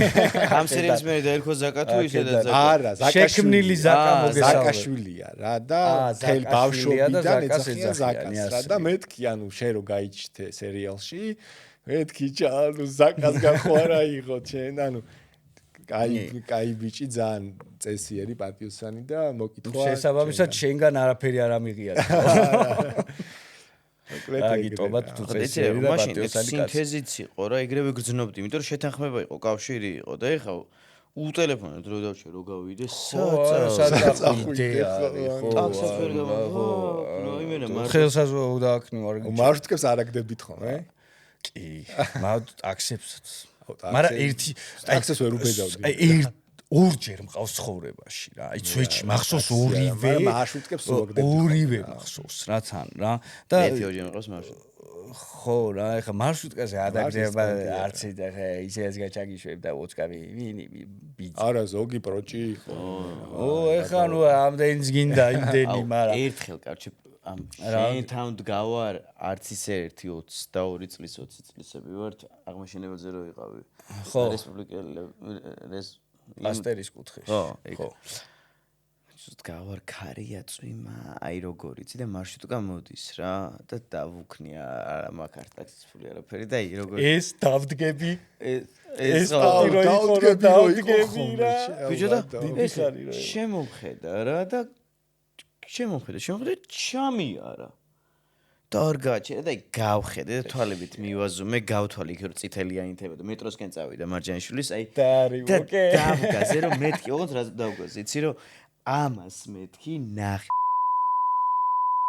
ამ სერიალს მე დაერქვა ზაკა თუ ისედაც ზაკა არა შექმნილი ზაკა მოგესალმე ზაკაშვილია რა და თელ ბავშვობიდან ეძახიან ზაკას რა და მეთქი ანუ შენ რო გაიჩნდე სერიალში მეთქი ანუ ზაკას გახვარა იყო შენ ანუ კაი ბიჭი ძალიან წესიერი პატიოსანი და მოკითხვა შესაბამისად შენგან არაფერი არ ამიღია აგიტობა თუ წესიერი და პატიოსანი კაცი. სინთეზიც იყო რა, ეგრევე გრძნობდი, იმიტომ რომ შეთანხმება იყო, კავშირი იყო და ეხლა უტელეფონო დრო დავშე რო გავიდე საწახუდე ხო ტაქსებს ვერ გამო იმენა ხელსაზღვრო დააქნიوار მარშრუტებს არ აგდებდით ხოლმე კი ტაქსებსაც მაგრამ ერთი ტაქსებს ვერ უბედავდი აი ორჯერ მყავს ცხოვრებაში რა აი წვეჩი მახსოვს ორივე მარშრუტებს ორივე მახსოვს რა თან რა და ერთი ორჯერ მყავს მარშრუტ ხო რა ეხა მარშრუტკაზე ადაგრება არც ისეც გაჩაგიშვებ და უცკავი ვინი ბიჭი არა ზოგი პროჭი იყო ო ეხა ნუ ამდენიც გინდა იმდენი მაგრამ ერთხელ კარჩე ამ შენთან დგავარ არც ისე 22 წლის 20 წლისები ვარ აღმაშენებელზე რო ვიყავი ხო რესპუბლიკელეს პასტერის კუთხეში ხო გავარ ქარია წვიმა აი როგორ იცი და მარშრუტკა მოდის რა და დავუქნია არა მაგარ ტაქსის ფული არაფერი და აი როგორ ეს დავდგები ეს დავდგები რა ბიჭო და ეს შემოხედა რა და შემოხედა ჩამიარა და არ გაჩერდა და გავხედე და თვალებით მივაზუმე გავთვალე იქ რომ წითელია ინთება და მეტროსკენ წავიდა მარჯანიშვილის აი და დავგაზე რომ მეთქი ოღონდ რა დავგაზე იცი რომ ამას მეთქი ნახე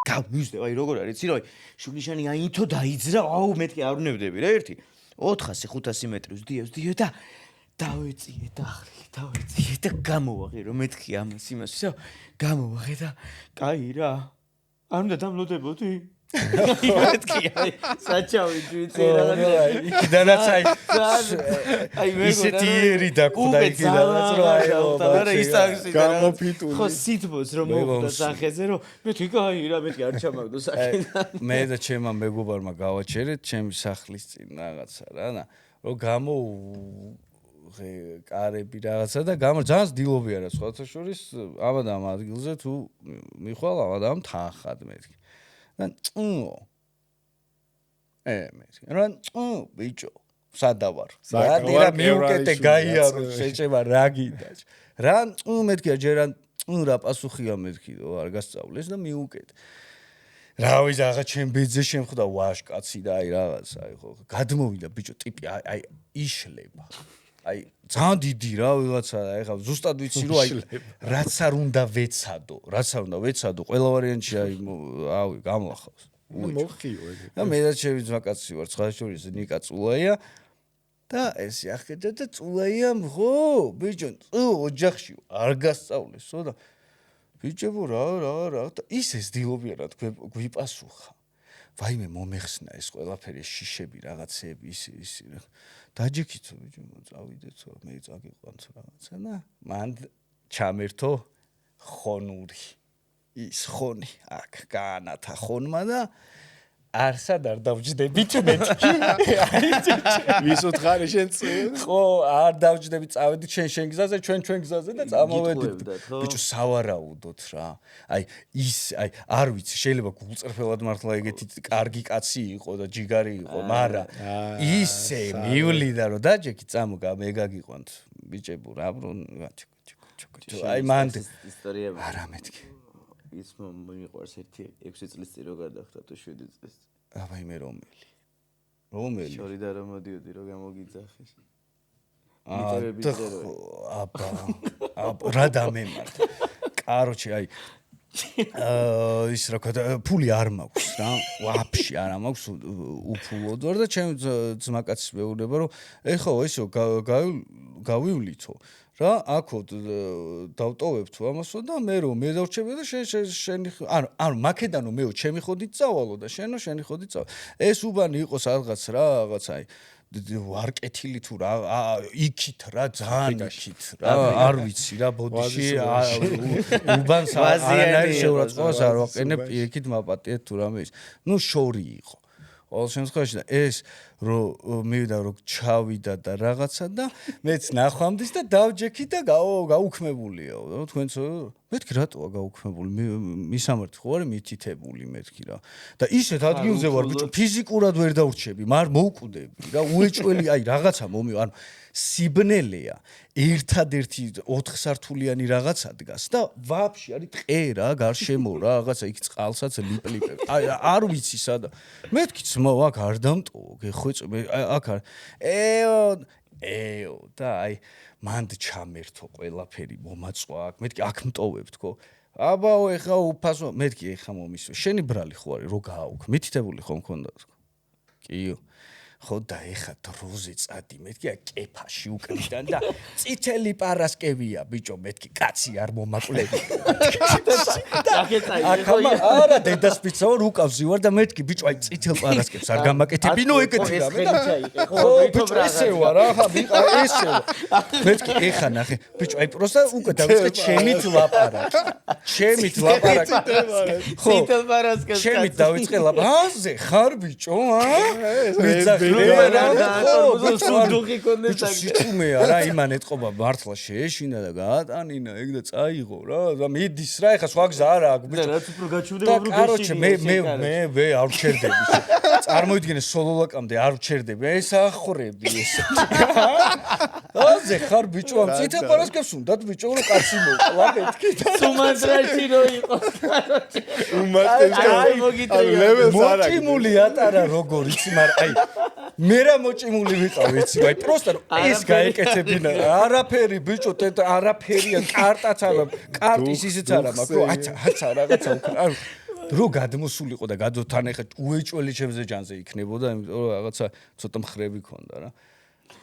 გამიზდე აი როგორ არის იცი რომ შულიშანი აინთო დაიძრა აუ მეთქი არ უნებდები რა ერთი 400-500 მეტრი ვდიე და დავეწიე და დავეწიე და გამოვაღე რომ მეთქი ამას იმას ისე გამოვაღე და კაი რა არ უნდა დამლოდებოდი მეთქი აი საჩავი ძვიცი რაღაცა იქიდანაც აი ისეთი ერი დაკვდა იქიდანაც რომ აი ის ტაქსი გამოფიტული ხო სიტბოს რომ მოვდა სახეზე რომ მეთქი კაი რა მეთქი არ ჩამაგდო სახიდან მე და ჩემმა მეგობარმა გავაჩერეთ ჩემი სახლის წინ რაღაცა რა და რომ გამო კარები რაღაცა და ძალიან ძდილობია რა სხვათა შორის ამადამ ადგილზე თუ მიხვალ ამადამ თანხად მეთქი და მეთქი რა ბიჭო სადავარ რა მიუკეთე გაიარო შეჭება რა გინდა რა მეთქი ჯერან რა პასუხია მეთქი არ გასწავლეს და მიუკეთე რა ვიცი რაღაც ჩემ ბედზე შემხვდა ვაშკაცი და აი რაღაცა აი ხო გადმოვიდა ბიჭო ტიპი აი იშლება აი ძალიან დიდი რა ვიღაცა ეხლა ზუსტად ვიცი რომ აი რაც არ უნდა ვეცადო ყველა ვარიანტში აი გამოვახავს მოხიო ეგ და მე და ჩემი ძმაკაცი ვარ ცხადშორის ნიკა წულაია და ეს იახედა და წულაიამ ხო ბიჭო ოჯახში არ გასწავლესო და ბიჭებო რა და ისეს დილობიანად გვიპასუხა ვაიმე მომეხსნა ეს ყველაფერი შიშები რაღაცეები ის დაჯექიცო ბიჭო წავიდეთო მე წაგიყვანცო რაღაცა და მან ჩამერთო ხონური ის ხონი აქ გაანათა ხონმა და არსად არ დავჯდებით მეთქი. ვის უთხარი შენ ხო, არ დავჯდებით, წავედით შენ გზაზე, ჩვენ გზაზე და წამოვედით. ბიჭო, სავარაუდოთ რა. აი არ ვიცი, შეიძლება გულწრფელად მართლა ეგეთი კარგი კაცი იყო და ჯიგარი იყო, მაგრამ ისე მივლიდა რომ დაჯექი წამო მეგაგიყვანთ ბიჭებო რა ბრო აი მან ისტორიები არა მეთქი ის მიყვარს ერთი 6 წლის წინ რო გადახრა თუ 7 წლის აბა იმე რომელი შორი და რომ მოდიოდი რო გამოგიძახეს აბა რა დამემართ კაროჩი აი ის რა ქვია ფული არ მაქვს რა ვაფშე არ მაქვს უფულოდ ვარ და ჩემ ძმაკაცს მეუბნება რომ ეხლა ესო გავივლითო რა აქო დავტოვებთ ამასო და მე რომ მე დავრჩები და შენი ანუ მაქედან რომ მეო ჩემი ხოდით წავალო და შენო შენი ხოდით წავალ ეს უბანი იყო სადღაც რა რაღაც აი ვარკეთილი თუ რა იქით რა ძალიან იქით რა არ ვიცი რა ბოდიში უბანს არანაირ შეურაცხყოფას არ ვაყენებ პირიქით მაპატიეთ თუ რამე ის ნუ შორი იყო ყოველ შემთხვევაში და ეს რომ მივიდა რომ ჩავიდა და რაღაცა და მეც ნახვამდის და დავჯექი და გაუქმებულიაო და თქვენც მეთქი რატოა გაუქმებული მისამართი ხო არის მითითებული მეთქი რა და ისეთ ადგილზე ვარ ბიჭო ფიზიკურად ვერ დავრჩები მაგრამ მოვკვდები რა უეჭველი აი რაღაცა ანუ სიბნელეა ერთადერთი 4 სართულიანი რაღაცა დგას და ვაფშე არის ტყე რა გარშემო რა რაღაცა იქ წყალსაც ლიპლიპებ აი არ ვიცი სადა მეთქი ძმო აქ არ დამტოვო გეხვეწო აქ არ ეო და აი მანდ ჩამერთო ყველაფერი მომაწვა აქ მეთქი აქ მტოვებ თქო აბაო ეხა უფასო მეთქი ეხა მომისვე შენი ბრალი ხო არის რო გააუქ მითითებული ხო მქონდა თქო კიო ხო და ეხა დროზე წადი მეთქი კეფაში უკრიდან და წითელი პარასკევია ბიჭო მეთქი კაცი არ მომაკლები არა დედასპიცა ვარ უკავსი ვარ და მეთქი ბიჭო აი წითელ პარასკევს არ გამაკეთებინო ეგეთი რამე და ხო ბიჭო ესე ვარ რა ესე მეთქი ეხა ნახე ბიჭო აი პროსტა უკვე დავიწყე ჩემით ლაპარაკი წითელ პარასკევს ჩემით დავიწყე ლაპარაკი ხარ ბიჭო მიცახე სუდუხი კონდეს აქ სიჩუმეა რა იმან ეთყობა მართლა შეეშინა და გაატანინა ეგ და წაიღო რა და მიდის რა ეხა სხვა გზა არა აქვს და რაც უფრო გაჩვდება უფრო კაროჩე მე არ ვჩერდები წარმოიდგინე სოლოლაკამდე არ ვჩერდები ეს ახურები ეს აზე ხარ ბიჭო ამ წითელ პარასკევს უნდათ ბიჭო რომ კაცი მოკლა მეთქი სუმანდრაში რო იყოს კაროჩე მოჭიმული ატარა როგორ იცი მაგრამ აი მე რა მოჭიმული ვიყავი იცი აი პროსტა ეს გაეკეთებინა არაფერი ბიჭო არაფერია კარტაც არა კარტის ისიც არა მაქვს აცა რაღაცა ანუ რო გადმოსულიყო და გადოთან ეხა უეჭველი ჩემზე ჯანზე იქნებოდა იმიტომ რომ რაღაცა ცოტა მხრები ქონდა რა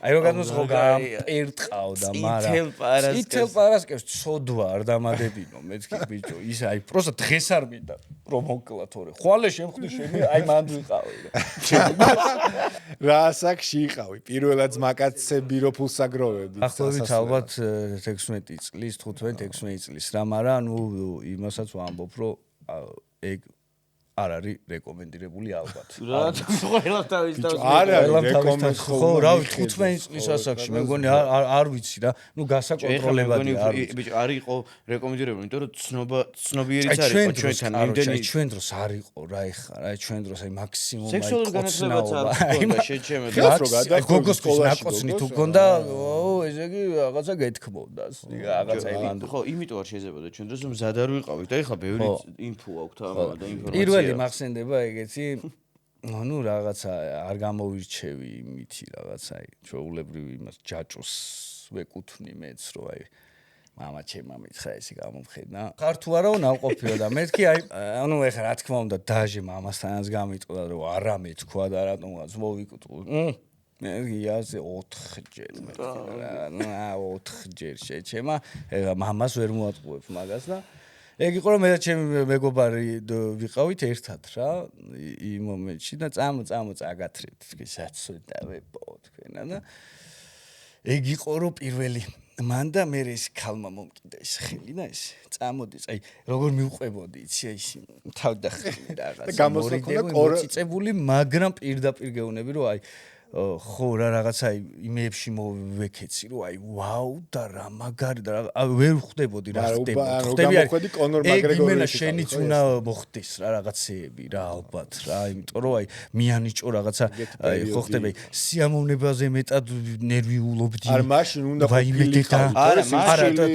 აი რო გადმოსულიყო გამპერტყავ და მაგრამ წითელ პარასკევს ცოდვა არ დამადებინო მეთქი ბიჭო ის აი პროსტა დღეს არ მინდა რომ მოკლა თორე ხვალე შემხვდი შენი აი მანდ ვიყავი რა საკში იყავი პირველად მაკაცები რო ფულს აგროვები ახლობით ალბათ 16 წლის 15-16 წლის რა მაგრამ ნუ იმასაც ვამბობ რომ ეგ არ არის რეკომენდირებული ალბათ. რა ყველა თავის თავს არა რეკომენდ ხო რა 15 წლის ასაკში მე მგონი არ ვიცი რა ნუ გასაკონტროლებადი არ ვიცი ბიჭო არ იყო რეკომენდირებული იმიტომ რომ ცნობიერიც არ იყო ჩვენთან იმდენი ჩვენ დროს არ იყო რა ეხა რა ჩვენ დროს აი მაქსიმუმ აი სექსუალური განათლებაც არ ჰქონდა შეჩემე გოგოს ნაკოცნი თუ გქონდა ესე იგი რაღაცა გეთქმოდა რაღაცა იმანდ ხო იმიტომ არ შეიძლება და ჩვენ დროს მზად არ ვიყავით და ეხლა ბევრი ინფო აქვთ ამაზე და ინფორმაცია პირველი მახსენდება ეგეთი ну რაღაცა არ გამოვირჩევი იმითი რაღაცა აი ჩვეულებრივი იმას ჯაჭოს ვეკუთვნი მეც რო აი мама ჩემმა მითხრა ესე გამომხედნა ხარ თუ არა ნავყოფიო და მეთქი აი ანუ ეხლა რა თქმა უნდა დაჟე მამასთანაც გამიტყდა რომ არა მეთქვა და რატომაც მოვიკუტო მე იაზე 4 ჯერ ნუ 4 ჯერ შეჩემა ეხლა მამას ვერ მოატყუებ მაგას და ეგ იყო რომ მე და ჩემი მეგობარი ვიყავით ერთად რა იმ მომენტში და წაგათრით თქვი საცოდავებო თქვენა და ეგ იყო რომ პირველი მან და მე ეს ქალმა მომკიდა ეს ხელი და ეს წამოდის აი როგორ მიუყვებოდი იცი აი ისინი თავდახელი რაღაცა მორიდებული მაგრამ პირდაპირ გეუბნები რომ აი ხო რა რაღაცა იმეებში მოვექეცი რომ აი ვაუ და რა მაგარი და ვერ ხვდებოდი რა ხდება ხდები არის კონორ მაგრეგორი იმენა შენიც უნდა მოხდეს რა რაღაცეები რა ალბათ რა იმიტომ რომ აი მიანიჭო რაღაცა აი ხო ხდები სიამოვნებაზე მეტად ნერვიულობდი არ მაშინ უნდა ყოფილიყავი არა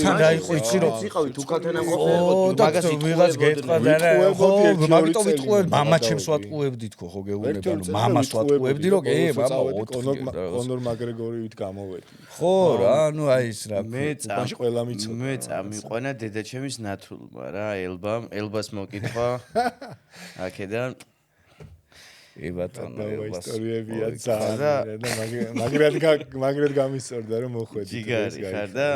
თან რა იყო იცი რომ იყავი თუ კათანამყოფი მაგას ვიღაც გეტყვა და რა ხო მაგიტომ ვიტყუებდი მამა ჩემს ვატყუებდი თქო ხო გეუბნება რომ მამას ვატყუებდი რომ კი მამა კონორ მაგრეგორივით გამოვედი. ხო რა, ანუ აი ეს რა. მე წამიყვანა დედაჩემის ნათულმა რა, ელბას მოკითხვა. აქედან ე ბატონო, ელბას ისტორიებია ძალიან და მაგრად გამისწორდა რომ მოხვედი. ჯიგარი ხარ და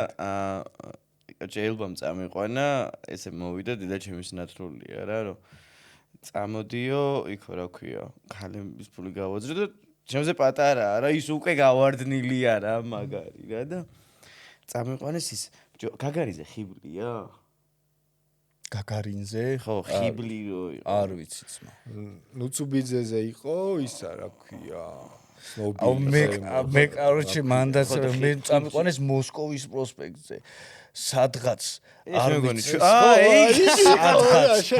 ელბამ წამიყვანა, ესე მოვიდა დედაჩემის ნათლულია რა, რომ წამოდიო, იქო რა ქვია, ქალების ფული გავაძრე და ჩემზე პატარაა რა ის უკვე გავარდნილია რა მაგარი რა და წამიყვანეს ის გაგარიზე ხიბლია გაგარინზე ხო ხიბლი რო იყო არ ვიცი ძმა ნუცუბიძეზე იყო ისა რა ქვია აუ მე კაროჩე მანდაც მე წამიყვანეს მოსკოვის პროსპექტზე სადღაც არ ვიცი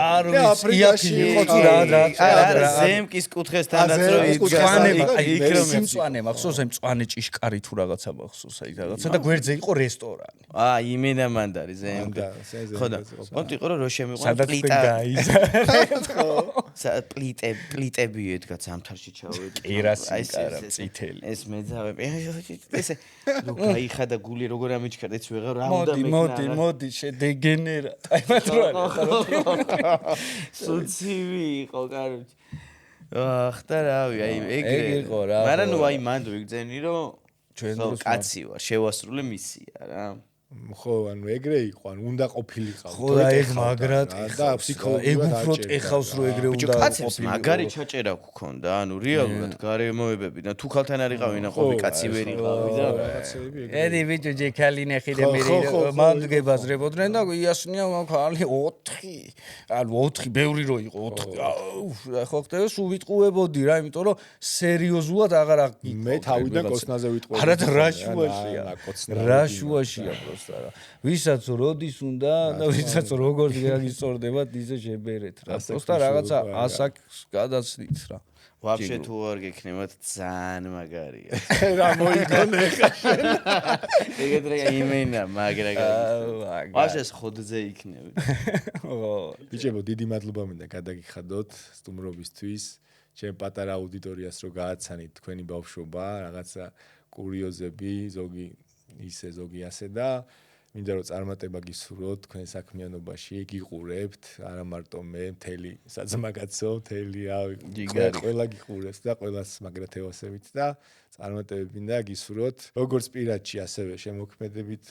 არ ვიცი იაფი იყო თუ რა ზემკის კუთხესთანაც რო მწვანე მახსოვს აი მწვანე ჭიშკარი თუ რაღაცა მახსოვს აი რაღაცა და გვერდზე იყო რესტორანი იმენა მანდარი ზემკი ხო და მოტი იყო რომ შემიყვანა პლიტები ედგა ზამთარში ჩავედი კერასიკარა წითელი ეს მეძავები ესე ნუ გაიხადა გული როგორ ამიჩქარდა ეს ვეღარ რა უნდა მოდი შედეგენერატ აი მატროა სუცივი იყო კაროჩი ხტა რავი აი ეგრე იყო რა მაგრამ ნუ აი მანდ ვიგძენი რომ ჩვენ კაცი ვარ შევასრულე მისია რა ხო ანუ ეგრე იყო ანუ უნდა ყოფილიყავ ხო და ეგ მაგრად და ფსიქოლოგიურად ეგ უფრო ეხავს რომ ეგრე უნდა კაცებს მაგარი ჩაჭერა გქონდა ანუ რეალურად გარემოებები და თუ ქალთან არ იყავინა ყოფილი კაცი ვერ იყავი და რაღაცეები ედი ბიჭო ჯე ქალი ნახე და მე მან გებაზრებოდნენ და იასნია ქალი 4 ანუ 4 ბევრი რო იყო 4 ხო ხდება სულ ვიტყუებოდი რა იმიტომ რომ სერიოზულად აღარ აგიკო მე თავიდან კოცნაზე ვიტყუებდი არა და რა შუაშია ვისაც როდის უნდა და ვისაც როგორ გაგისწორდებათ ისე შებერეთ რა. просто რაღაცა ასაკს გადაცდით რა. ვაფშე თუ არ გექნებათ ძალიან მაგარია. რა მოიგონე ხა შენ. ეგეთრე იმენა მაგრა გაიგო. ვაფშე ხოდზე იქნები. ხო. ბიჭებო დიდი მადლობა მინდა გადაგიხადოთ სტუმრობისთვის. ჩემ პატარა აუდიტორიას რო გააცანით თქვენი ბავშვობა, რაღაცა კურიოზები, ზოგი ისე ზოგი ასე და მინდა რომ წარმატება გისურვოთ თქვენ საქმიანობაში, გიყურებთ, არა მარტო მე, მთელი საძმაკაცო, მთელი ყველა გიყურებს და ყველას მაგრათევასებით და წარმატებები მინდა გისურვოთ, როგორც პირადში, ასევე შემოქმედებით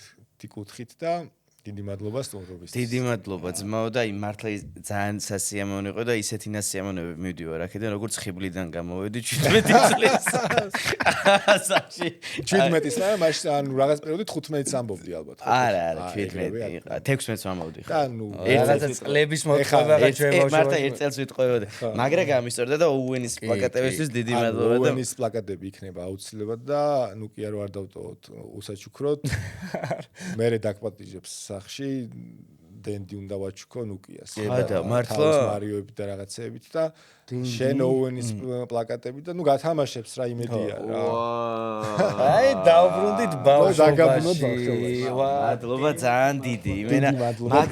კუთხით და დიდი მადლობა სტუმრობისთვის. დიდი მადლობა ძმაო და აი მართლა ძალიან სასიამოვნო იყო და ისეთი ნასიამოვნებები მივდივარ აქედან როგორც ხიბლიდან გამოვედი 17 წლის. ასაკში 17-ის რა მაშინ ანუ რაღაც პერიოდი 15-ს ამბობდი ალბათ. არა 17 იყო 16-ს ვამბობდი. და ნუ რაღაცა წლების მოთხოვნა რა ჩვენ მართლა ერთ წელს ვიტყოებოდი. მაგრა გამისწორდა და ოუენის პლაკატებისთვის დიდი მადლობა და ოუენის პლაკატები იქნება აუცილებლად და ნუ კი არ ვარ დავტოვოთ უსაჩუქროთ. მე დაგპატიჟებს სახში დენდი უნდა ვაჩუქო ნუკიას. და მართლა მარიოებით და რაღაცეებით და შენ ოუენის პლაკატებით და ნუ გათამაშებს რა იმედია რა. აი დავბრუნდით ბავშვობაში. მადლობა ძალიან დიდი. იმენა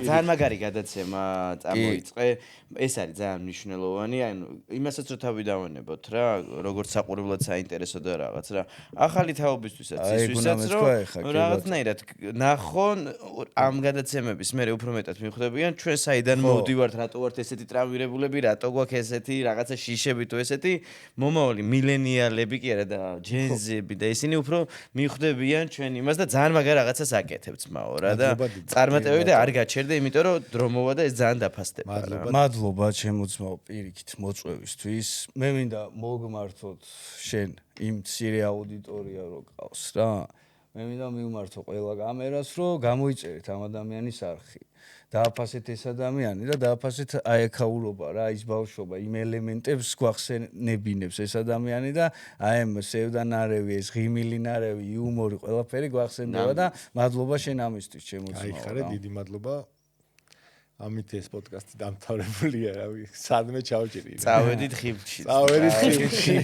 ძალიან მაგარი გადაცემა წამოიწყე. ეს არის ძალიან მნიშვნელოვანი. ანუ იმასაც რო თავი დავანებოთ რა, როგორც საყურებლად საინტერესო და რაღაც რა. ახალი თაობისთვისაც ისვისაც რომ რაღაცნაირად ნახონ ამ გადაცემების მე უფრო მეტად მივხვდებიან ჩვენ საიდან მოვდივართ, რატო ვართ ესეთი ტრავმირებულები, რატო გვაქვს ესეთი რაღაცა შიშები თუ ესეთი მომავალი მილენიალები კი არა და ჯენზები და ისინი უფრო მივხვდებიან ჩვენ იმას და ძალიან მაგარ რაღაცას აკეთებთ მაო რა და წარმატებები და არ გაჩერდე, იმიტომ რომ დრო მოვა და ეს ძალიან დაფასდება რა. მადლობა ჩემო ძმაო პირიქით მოწვევისთვის. მე მინდა მოგმართოთ შენ იმ მცირე აუდიტორია რო ყავს რა. მე მინდა მივმართო ყველა კამერას, რომ გამოიწერეთ ამ ადამიანის არხი. დააფასეთ ეს ადამიანი და დააფასეთ აი აკაურობა რა, ის ბავშვობა, იმ ელემენტებს გვახსენებინებს ეს ადამიანი და აი ამ სევდანარევი, ეს ღიმილინარევი, იუმორი, ყველაფერი გვახსენდება და მადლობა შენ ამისთვის ჩემოცმაო. აი ხარე, დიდი მადლობა. ამით ეს პოდკასტი დამთავრებულია, რავი. სადმე ჩავჭირი. წავედით ხიბლში. წავედით ხიბლში.